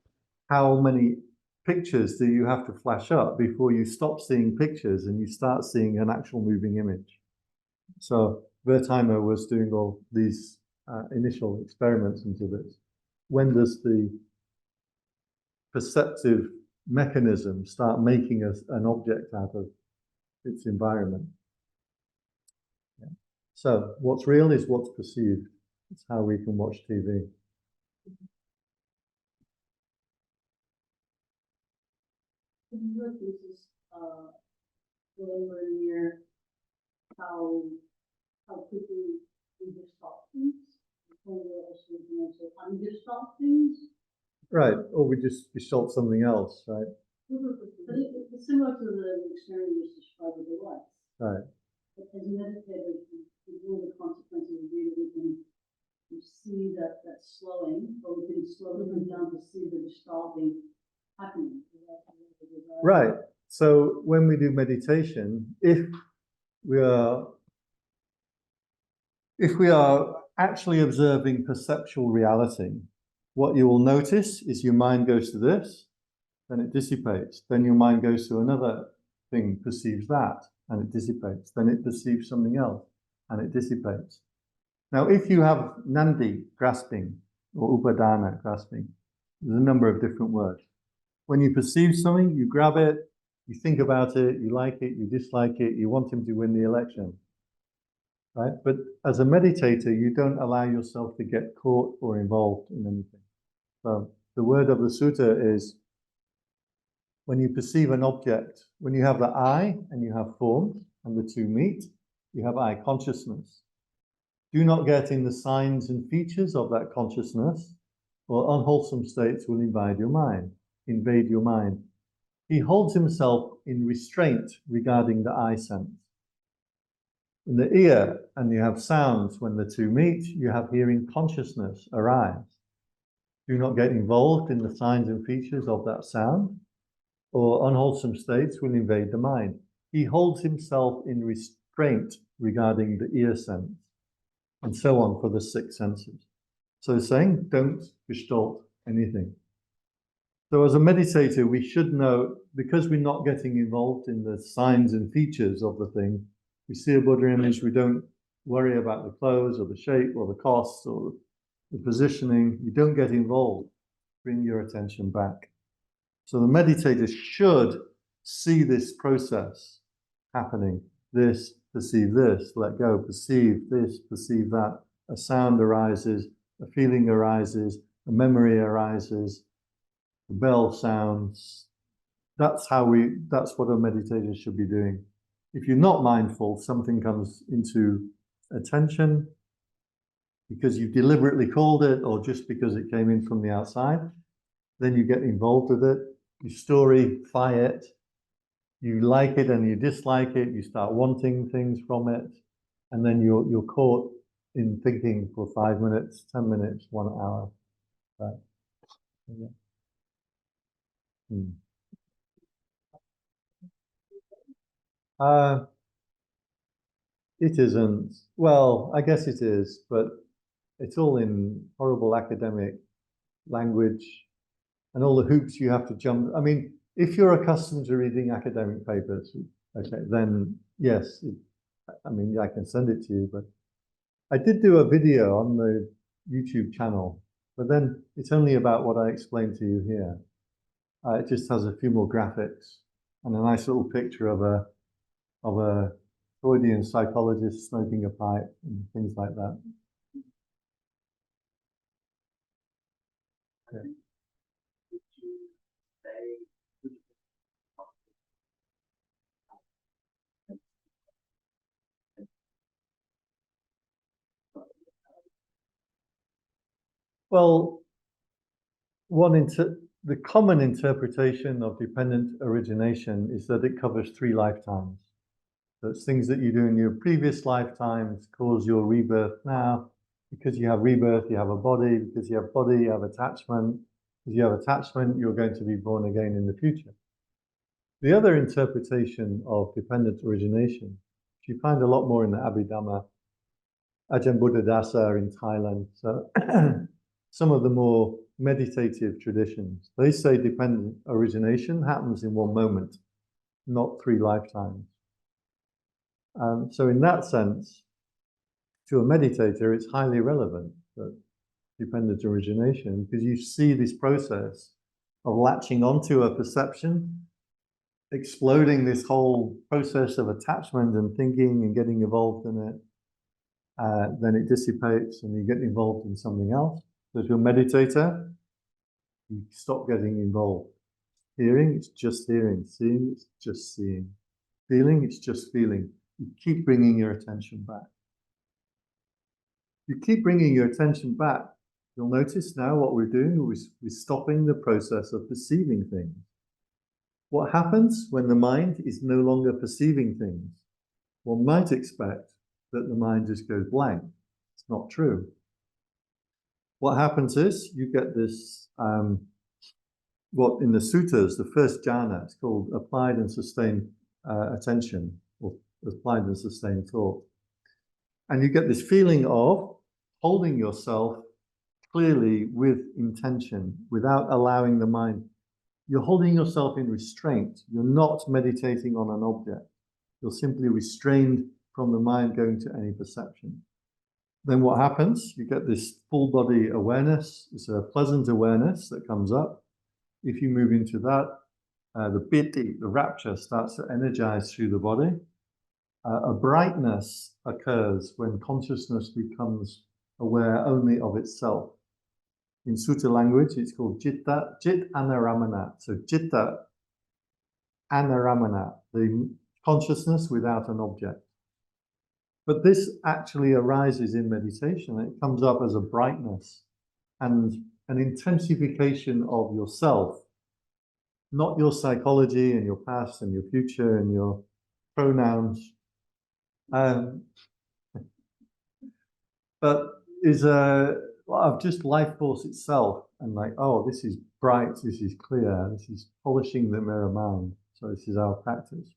how many pictures do you have to flash up before you stop seeing pictures and you start seeing an actual moving image. So Wertheimer was doing all these initial experiments into this. When does the perceptive mechanism start making us an object out of its environment? Yeah. So what's real is what's perceived. It's how we can watch TV. What is this when near how quickly we just stop things? When we're also to ungestalt things? Right, or we just gestalt something else, right? But it's similar to the experiment you described with the lights. Right. But as meditators, we know the consequences of it. We see that slowing, but we can slow them down to see the gestalting happening. Right. So when we do meditation, if we are actually observing perceptual reality, what you will notice is your mind goes to this, then it dissipates. Then your mind goes to another thing, perceives that, and it dissipates. Then it perceives something else, and it dissipates. Now, if you have nandi, grasping, or upadana, grasping, there's a number of different words. When you perceive something, you grab it, you think about it, you like it, you dislike it, you want him to win the election, right? But as a meditator, you don't allow yourself to get caught or involved in anything. So the word of the sutta is, when you perceive an object, when you have the eye and you have form, and the two meet, you have eye consciousness. Do not get in the signs and features of that consciousness, or unwholesome states will invade your mind. He holds himself in restraint regarding the eye sense. In the ear, and you have sounds, when the two meet, you have hearing consciousness arise. Do not get involved in the signs and features of that sound, or unwholesome states will invade the mind. He holds himself in restraint regarding the ear sense, and so on for the six senses. So he's saying, don't gestalt anything. So as a meditator, we should know, because we're not getting involved in the signs and features of the thing, we see a Buddha image, we don't worry about the clothes or the shape or the costs or the positioning. You don't get involved. Bring your attention back. So the meditator should see this process happening. This, perceive this, let go, perceive this, perceive that. A sound arises, a feeling arises, a memory arises, the bell sounds. That's what a meditator should be doing. If you're not mindful, something comes into attention because you deliberately called it or just because it came in from the outside, then you get involved with it, you storify it, you like it and you dislike it, you start wanting things from it, and then you're caught in thinking for 5 minutes, 10 minutes, 1 hour. Right. Yeah. It isn't. Well, I guess it is, but it's all in horrible academic language and all the hoops you have to jump. I mean, if you're accustomed to reading academic papers, okay, then yes, I mean, I can send it to you, but I did do a video on the YouTube channel, but then it's only about what I explained to you here. It just has a few more graphics and a nice little picture of a Freudian psychologist smoking a pipe and things like that. Okay. Well, the common interpretation of dependent origination is that it covers 3 lifetimes. So it's things that you do in your previous lifetimes cause your rebirth now. Because you have rebirth, you have a body. Because you have body, you have attachment. Because you have attachment, you're going to be born again in the future. The other interpretation of dependent origination, which you find a lot more in the Abhidhamma, Ajahn Buddhadasa in Thailand, so some of the more meditative traditions, they say dependent origination happens in 1 moment, not 3 lifetimes. So in that sense, to a meditator, it's highly relevant, that dependent origination, because you see this process of latching onto a perception, exploding this whole process of attachment and thinking and getting involved in it. Then it dissipates and you get involved in something else. So if you're a meditator, you stop getting involved. Hearing, it's just hearing. Seeing, it's just seeing. Feeling, it's just feeling. You keep bringing your attention back. You keep bringing your attention back. You'll notice now what we're doing, we're stopping the process of perceiving things. What happens when the mind is no longer perceiving things? One might expect that the mind just goes blank. It's not true. What happens is you get this, what in the suttas, the first jhana, it's called applied and sustained attention, or applied and sustained thought. And you get this feeling of holding yourself clearly with intention, without allowing the mind. You're holding yourself in restraint. You're not meditating on an object. You're simply restrained from the mind going to any perception. Then what happens? You get this full body awareness. It's a pleasant awareness that comes up. If you move into that, the piti, the rapture, starts to energize through the body. A brightness occurs when consciousness becomes aware only of itself. In sutta language, it's called citta, cit anaramana. So citta anaramana, the consciousness without an object. But this actually arises in meditation. It comes up as a brightness and an intensification of yourself, not your psychology and your past and your future and your pronouns, But of just life force itself, and like, oh, this is bright, this is clear, this is polishing the mirror mind. So this is our practice.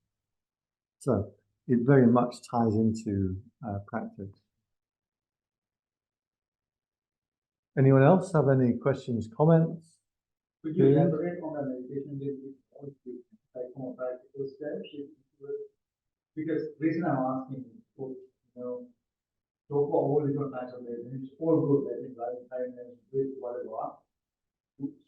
So it very much ties into practice. Anyone else have any questions, comments? Could you elaborate on the meditation with like more practical steps? Because the reason I'm asking, you know, so for all different kinds of meditation, it's all good. I think time and with whatever.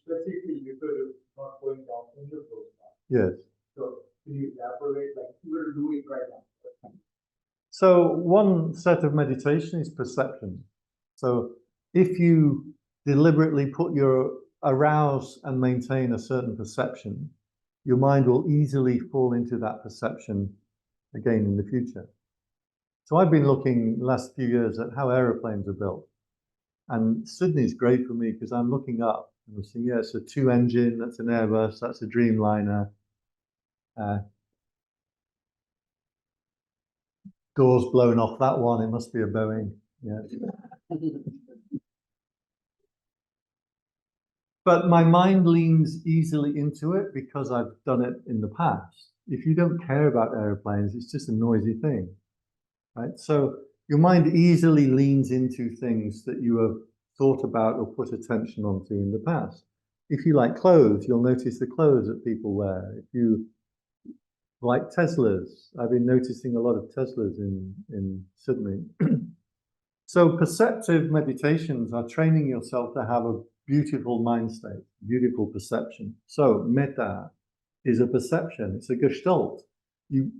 Specifically, you could not going down in your flow. Yes. So can you elaborate, like you will do it right now? So one set of meditation is perception. So if you deliberately arouse and maintain a certain perception, your mind will easily fall into that perception again in the future. So I've been looking the last few years at how aeroplanes are built. And Sydney's great for me because I'm looking up and I'm saying, yeah, it's a 2-engine, that's an Airbus, that's a Dreamliner. Doors blown off that one, it must be a Boeing. Yeah. But my mind leans easily into it because I've done it in the past. If you don't care about airplanes, it's just a noisy thing, right? So your mind easily leans into things that you have thought about or put attention onto in the past. If you like clothes, you'll notice the clothes that people wear. If you like Teslas, I've been noticing a lot of Teslas in Sydney. So perceptive meditations are training yourself to have a beautiful mind state, beautiful perception. So metta is a perception, it's a gestalt. You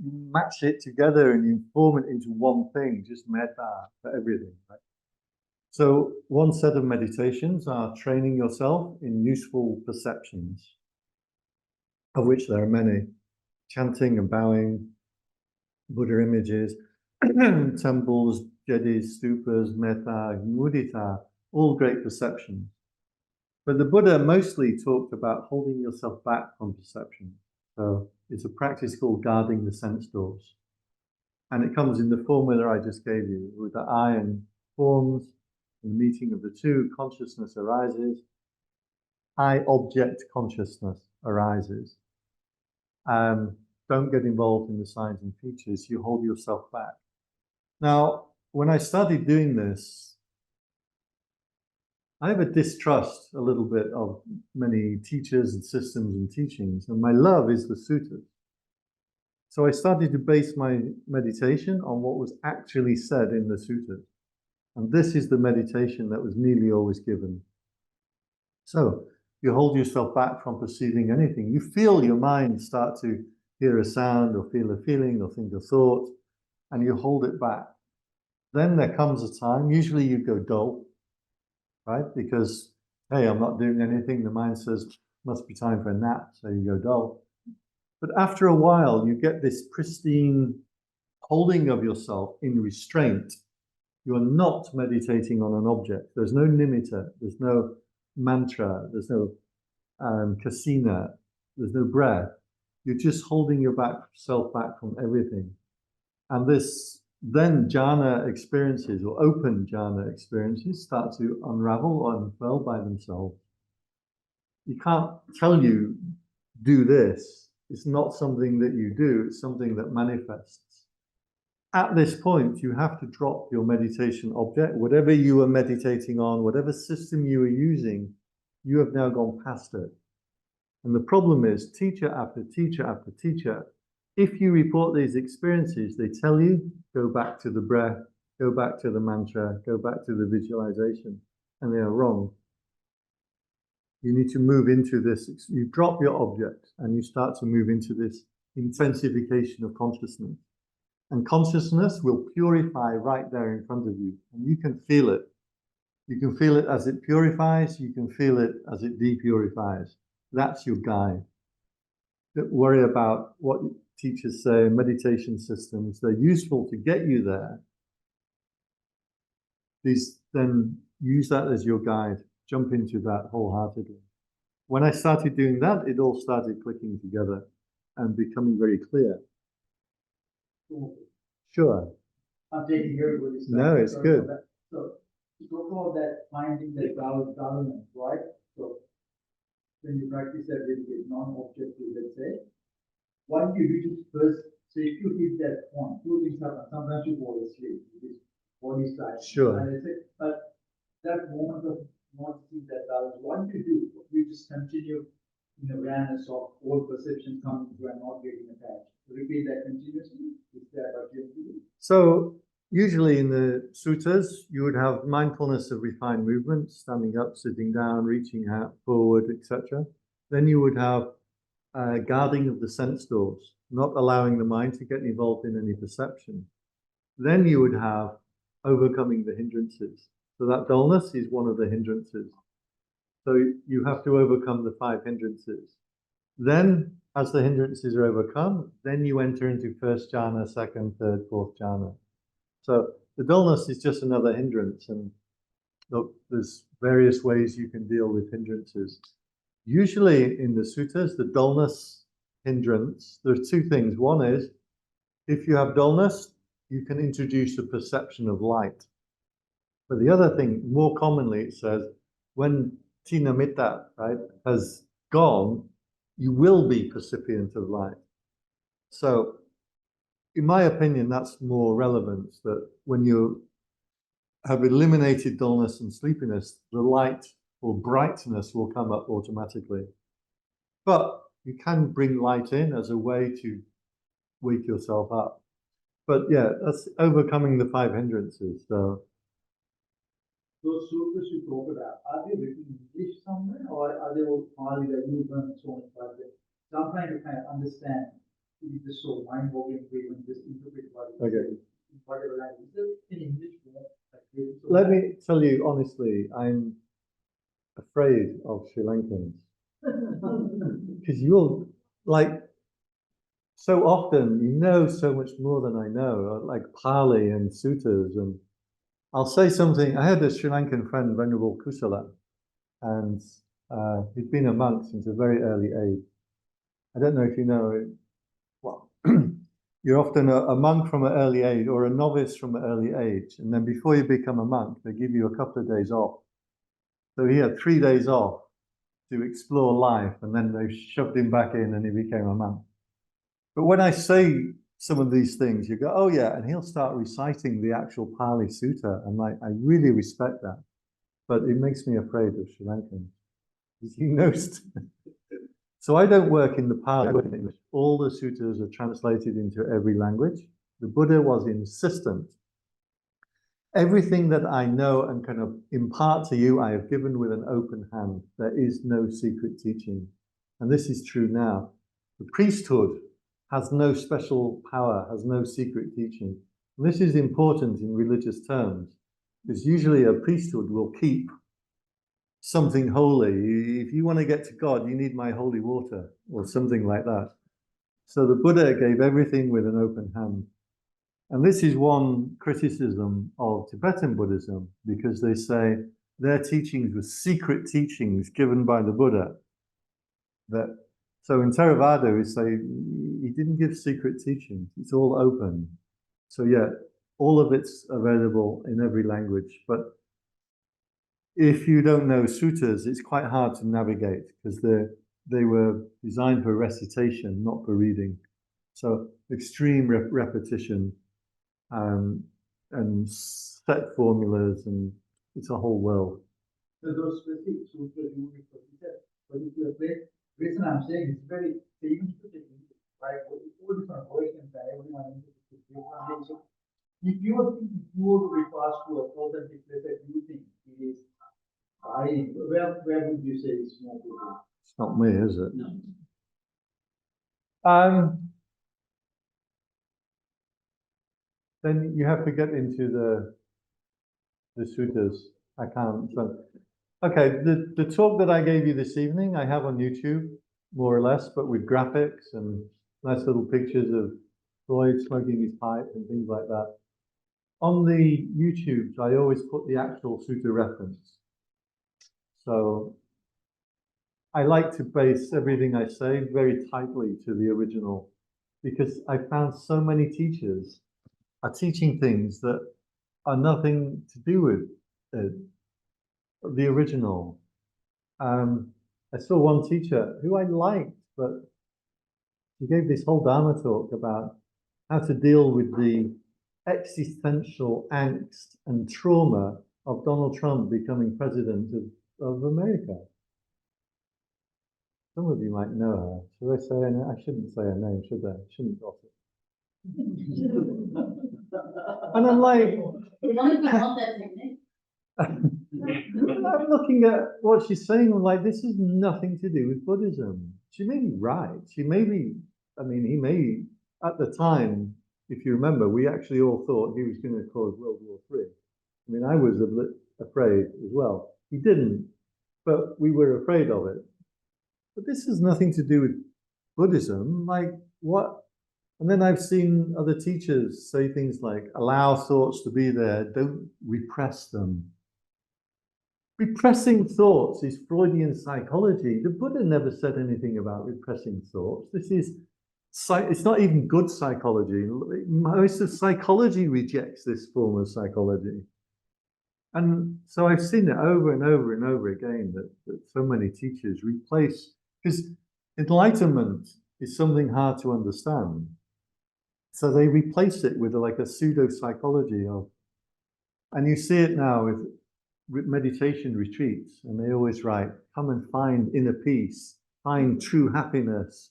match it together and you form it into one thing, just metta for everything, right? So one set of meditations are training yourself in useful perceptions, of which there are many. Chanting and bowing, Buddha images, temples, jedis, stupas, metta, mudita, all great perceptions. But the Buddha mostly talked about holding yourself back from perception. So it's a practice called guarding the sense doors. And it comes in the formula I just gave you, with the I and forms, in the meeting of the two, consciousness arises, I object consciousness arises. Don't get involved in the signs and features, you hold yourself back. Now, when I started doing this, I have a distrust a little bit of many teachers and systems and teachings, and my love is the suttas. So I started to base my meditation on what was actually said in the suttas. And this is the meditation that was nearly always given. So you hold yourself back from perceiving anything. You feel your mind start to hear a sound or feel a feeling or think a thought, and you hold it back. Then there comes a time, usually you go dull, right? Because, hey, I'm not doing anything. The mind says, must be time for a nap, so you go dull. But after a while, you get this pristine holding of yourself in restraint. You are not meditating on an object. There's no nimitta, there's no mantra, there's no kasina, there's no breath. You're just holding yourself back from everything. And this then jhana experiences or open jhana experiences start to unravel or unfurl by themselves. You can't tell you, do this. It's not something that you do, it's something that manifests. At this point, you have to drop your meditation object. Whatever you were meditating on, whatever system you were using, you have now gone past it. And the problem is, teacher after teacher after teacher, if you report these experiences, they tell you, go back to the breath, go back to the mantra, go back to the visualization, and they are wrong. You need to move into this, you drop your object and you start to move into this intensification of consciousness. And consciousness will purify right there in front of you, and you can feel it. You can feel it as it purifies, you can feel it as it depurifies. That's your guide. Don't worry about what teachers say, meditation systems, they're useful to get you there. Please then use that as your guide. Jump into that wholeheartedly. When I started doing that, it all started clicking together and becoming very clear. Sure. I'm taking everybody's time. No, it's good. So, to talk about that finding that governance, right? So, when you practice that with non-objective, let's say, what you do is first, so if you hit that point, two things happen. Sometimes you fall asleep, body side. Sure. But that moment of noticing that balance, what you do, you just continue in awareness of all perceptions coming through and not getting attached. Repeat that continuously. Is that what you have to do? So usually in the suttas, you would have mindfulness of refined movement, standing up, sitting down, reaching out, forward, etc. Then you would have guarding of the sense doors, not allowing the mind to get involved in any perception. Then you would have overcoming the hindrances. So that dullness is one of the hindrances. So you have to overcome the 5 hindrances. Then, as the hindrances are overcome, then you enter into first jhana, second, third, fourth jhana. So the dullness is just another hindrance, and look, there's various ways you can deal with hindrances. Usually in the suttas, the dullness hindrance, there's 2 things. One is, if you have dullness, you can introduce a perception of light. But the other thing, more commonly, it says, when tinamitta, right, has gone, you will be percipient of light. So, in my opinion, that's more relevant, that when you have eliminated dullness and sleepiness, the light or brightness will come up automatically. But you can bring light in as a way to wake yourself up. But yeah, that's overcoming the 5 hindrances. So those sutras you talk about, are they written in English somewhere, or are they all Pali that you learn so much about them? So I'm trying to kind of understand. It is just so mind-boggling to even just interpret what it is in whatever language. Is there in English form? Let me tell you honestly, I'm afraid of Sri Lankans. Because you're like, so often you know so much more than I know, like Pali and suttas. And I'll say something. I had a Sri Lankan friend, Venerable Kusala, and he'd been a monk since a very early age. I don't know if you know it. Well, you're often a monk from an early age or a novice from an early age. And then before you become a monk, they give you a couple of days off. So he had 3 days off to explore life, and then they shoved him back in and he became a monk. But when I say some of these things, you go, oh yeah, and he'll start reciting the actual Pali Sutta. And like, I really respect that. But it makes me afraid of Sri Lankans. He knows. So I don't work in the Pali, I work in English. All the suttas are translated into every language. The Buddha was insistent. Everything that I know and can impart to you, I have given with an open hand. There is no secret teaching. And this is true now. The priesthood has no special power, has no secret teaching. And this is important in religious terms, because usually a priesthood will keep something holy. If you want to get to God, you need my holy water, or something like that. So the Buddha gave everything with an open hand. And this is one criticism of Tibetan Buddhism, because they say their teachings were secret teachings given by the Buddha. So in Theravada, we say he didn't give secret teachings. It's all open. So yeah, all of it's available in every language. But if you don't know suttas, it's quite hard to navigate, because they were designed for recitation, not for reading. So extreme repetition and set formulas, and it's a whole world. So those specific sutras you would particular place. Reason I'm saying it's very even to take right? All different versions and everyone is so if you were to be passed to a authentic place that you think it is, where would you say it's more good? It's not me, is it? No. Then you have to get into the suttas. I can't. Okay, the talk that I gave you this evening, I have on YouTube, more or less, but with graphics and nice little pictures of Freud smoking his pipe and things like that. On the YouTubes, I always put the actual sutta reference. So I like to base everything I say very tightly to the original because I found so many teachers are teaching things that are nothing to do with the original. I saw one teacher who I liked, but he gave this whole Dharma talk about how to deal with the existential angst and trauma of Donald Trump becoming president of America. Some of you might know her. Should I say her name? I shouldn't say her name, should I? Shouldn't gossip. And I'm like, I'm looking at what she's saying. I'm like, this is nothing to do with Buddhism. She may be right. She may be, I mean, he may, at the time, if you remember, we actually all thought he was going to cause World War III. I mean, I was a bit afraid as well. He didn't, but we were afraid of it. But this has nothing to do with Buddhism. Like, what? And then I've seen other teachers say things like, allow thoughts to be there, don't repress them. Repressing thoughts is Freudian psychology. The Buddha never said anything about repressing thoughts. This is, it's not even good psychology. Most of psychology rejects this form of psychology. And so I've seen it over and over and over again that so many teachers replace, because enlightenment is something hard to understand. So they replace it with like a pseudo-psychology of, and you see it now with meditation retreats, and they always write, come and find inner peace, find true happiness,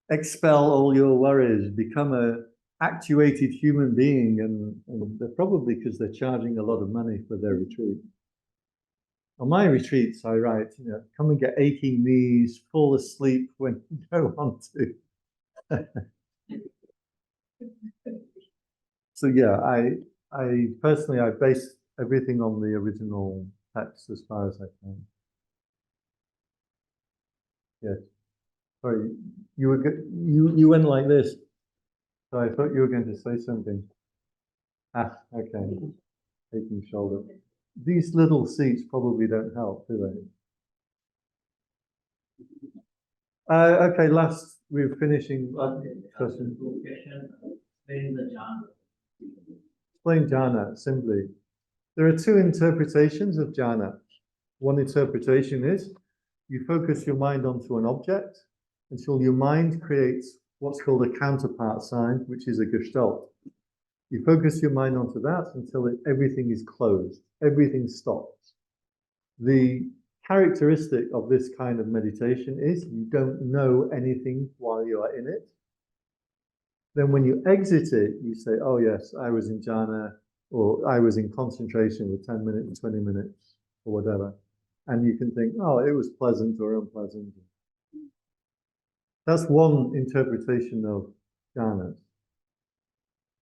expel all your worries, become a actuated human being, and they're probably because they're charging a lot of money for their retreat. On my retreats, I write, you know, come and get aching knees, fall asleep when you don't want to. So yeah, I personally, I base everything on the original text as far as I can. Yes. Sorry, you went like this. So I thought you were going to say something. Ah, okay. Taking shoulder. These little seats probably don't help, do they? Okay, last, we're finishing. Question. Explain the jhana. Explain jhana simply. There are two interpretations of jhana. One interpretation is you focus your mind onto an object until your mind creates what's called a counterpart sign, which is a gestalt. You focus your mind onto that until everything is closed, everything stops. The characteristic of this kind of meditation is you don't know anything while you are in it. Then when you exit it, you say, oh yes, I was in jhana, or I was in concentration for 10 minutes, 20 minutes, or whatever. And you can think, oh, it was pleasant or unpleasant. That's one interpretation of jhanas.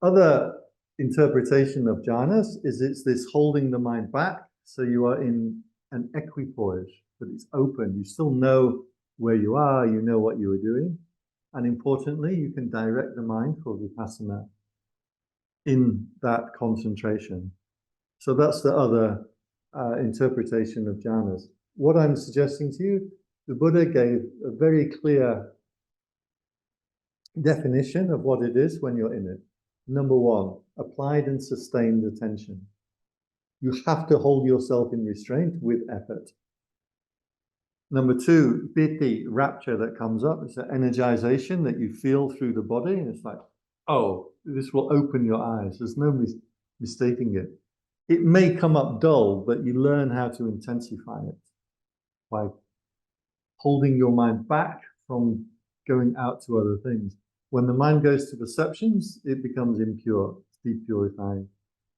Other interpretation of jhanas is it's this holding the mind back, so you are in an equipoise, but it's open. You still know where you are, you know what you are doing, and importantly, you can direct the mind for vipassana in that concentration. So that's the other interpretation of jhanas. What I'm suggesting to you, the Buddha gave a very clear definition of what it is when you're in it. Number one, applied and sustained attention. You have to hold yourself in restraint with effort. Number two, piti, rapture that comes up. It's an energization that you feel through the body. And it's like, oh, this will open your eyes. There's no mistaking it. It may come up dull, but you learn how to intensify it by holding your mind back from going out to other things. When the mind goes to perceptions, it becomes impure, depurifying.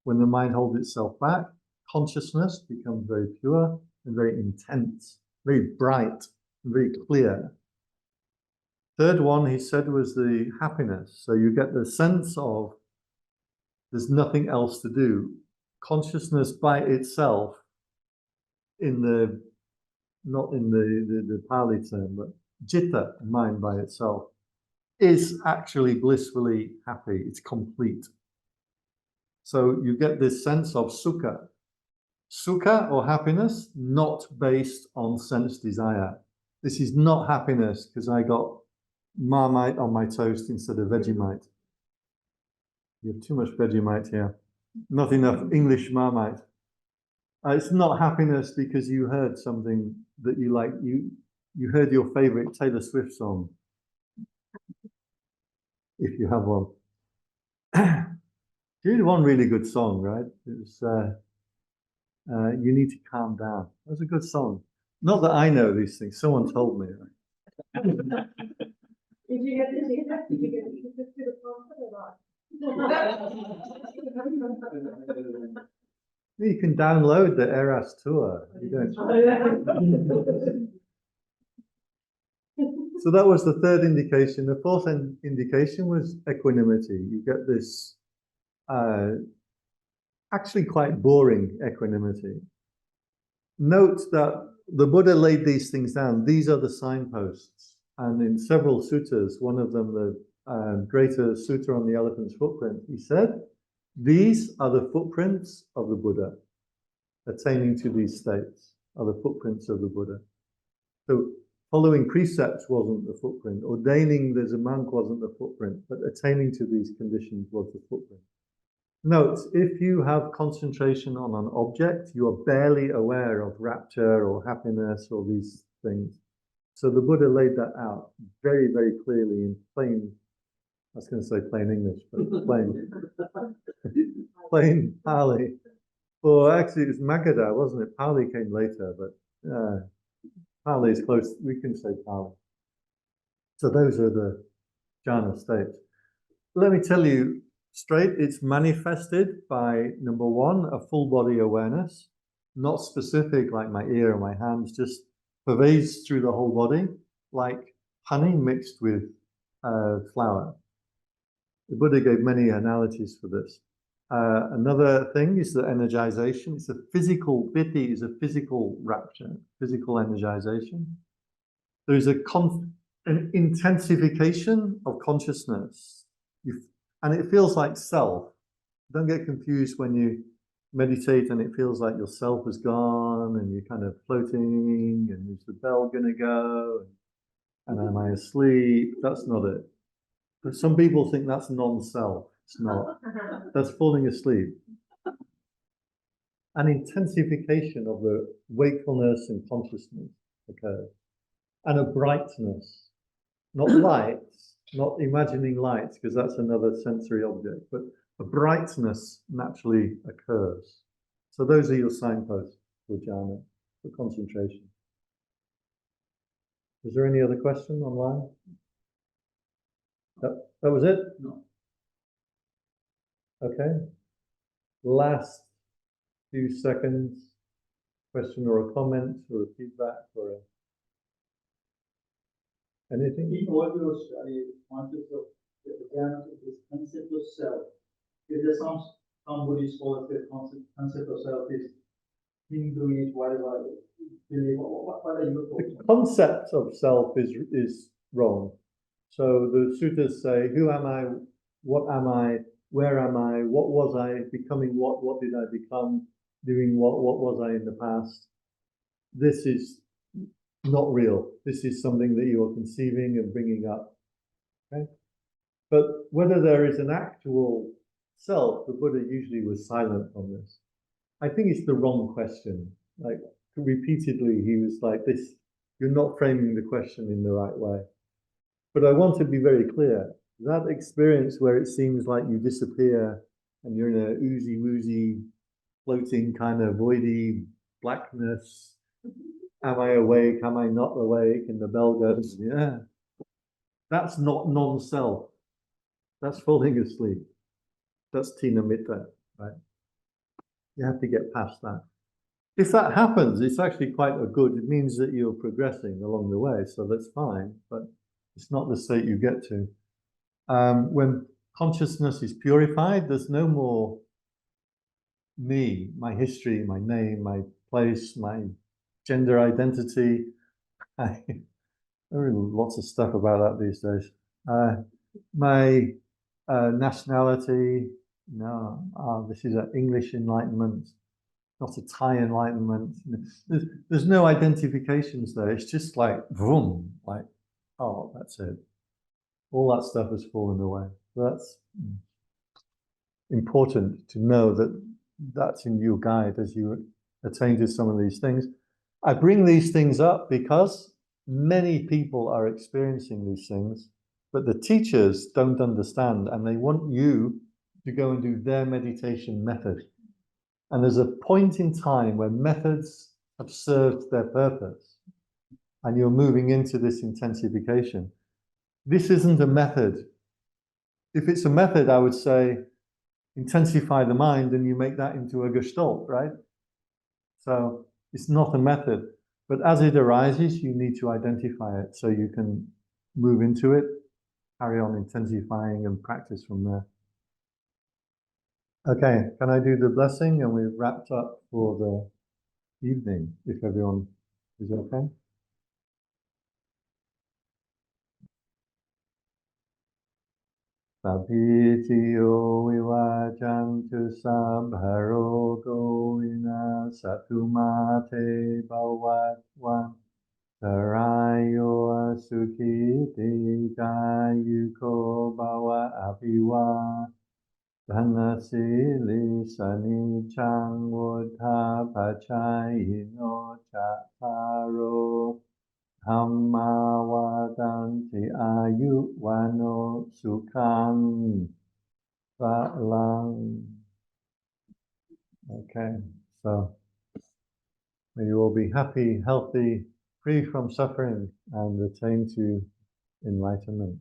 When the mind holds itself back, consciousness becomes very pure and very intense, very bright, and very clear. Third one, he said, was the happiness. So you get the sense of there's nothing else to do. Consciousness by itself, in the, not in the Pali term, but citta, mind by itself, is actually blissfully happy. It's complete. So you get this sense of sukha. Sukha or happiness, not based on sense desire. This is not happiness because I got Marmite on my toast instead of Vegemite. You have too much Vegemite here. Not enough English Marmite. It's not happiness because you heard something that you like. You heard your favorite Taylor Swift song, if you have one. She did one really good song, right? It was You Need to Calm Down. That was a good song. Not that I know these things. Someone told me. Did you get to the concert or not? You can download the Eras tour. You don't. So that was the third indication. The fourth indication was equanimity. You get this actually quite boring equanimity. Note that the Buddha laid these things down. These are the signposts. And in several suttas, one of them, the greater sutta on the elephant's footprint, he said, these are the footprints of the Buddha. Attaining to these states are the footprints of the Buddha. So following precepts wasn't the footprint. Ordaining as a monk wasn't the footprint. But attaining to these conditions was the footprint. Note, if you have concentration on an object, you are barely aware of rapture or happiness or these things. So the Buddha laid that out very, very clearly in plain, I was going to say plain English, but plain Pali. Well, actually, it was Magadha, wasn't it? Pali came later, but Pali is close. We can say Pali. So those are the jhana states. Let me tell you straight, it's manifested by, number one, a full body awareness, not specific like my ear or my hands, just pervades through the whole body, like honey mixed with flour. The Buddha gave many analogies for this. Another thing is the energization. It's a physical, piti is a physical rapture, physical energization. There's an intensification of consciousness. And it feels like self. Don't get confused when you meditate and it feels like your self is gone and you're kind of floating and is the bell going to go? And am I asleep? That's not it. But some people think that's non-self. It's not. That's falling asleep. An intensification of the wakefulness and consciousness occurs. And a brightness, not lights, not imagining lights, because that's another sensory object, but a brightness naturally occurs. So those are your signposts for jhana, for concentration. Is there any other question online? That was it? No. Okay. Last few seconds. Question or a comment or a feedback or anything? In all your study, concept of the this concept of self, is there some Buddhist scholars that concept of self is Hinduist, whatever believe? What are your thoughts? The concept of self is wrong. So the suttas say, who am I, what am I, where am I, what was I, becoming what did I become, doing what was I in the past? This is not real. This is something that you are conceiving and bringing up. Okay? But whether there is an actual self, the Buddha usually was silent on this. I think it's the wrong question. Like repeatedly, he was like, "This, you're not framing the question in the right way." But I want to be very clear. That experience where it seems like you disappear and you're in a oozy-woozy, floating kind of voidy blackness. Am I awake? Am I not awake? And the bell goes, yeah. That's not non-self. That's falling asleep. That's tina mitta, right? You have to get past that. If that happens, it's actually quite a good, it means that you're progressing along the way, so that's fine, but it's not the state you get to. When consciousness is purified, there's no more me, my history, my name, my place, my gender identity. There are lots of stuff about that these days. My nationality, no, this is an English enlightenment, not a Thai enlightenment. There's no identifications there. It's just like, vroom, like, oh, that's it. All that stuff has fallen away. So that's important to know that that's in your guide as you attain to some of these things. I bring these things up because many people are experiencing these things, but the teachers don't understand, and they want you to go and do their meditation method. And there's a point in time where methods have served their purpose, and you're moving into this intensification. This isn't a method. If it's a method, I would say, intensify the mind and you make that into a gestalt, right? So it's not a method, but as it arises, you need to identify it so you can move into it, carry on intensifying and practice from there. Okay, can I do the blessing? And we've wrapped up for the evening, if everyone is okay. Sabbitiyo vivajantu sabbharogo vinasatu bhavatvan sarayo sukhiti kayuko bhava apiva dhanasili sanichang vudha pachayino chattaro Dhamma vadanti ayu vano sukhang phalang. Okay, so may you all be happy, healthy, free from suffering, and attain to enlightenment.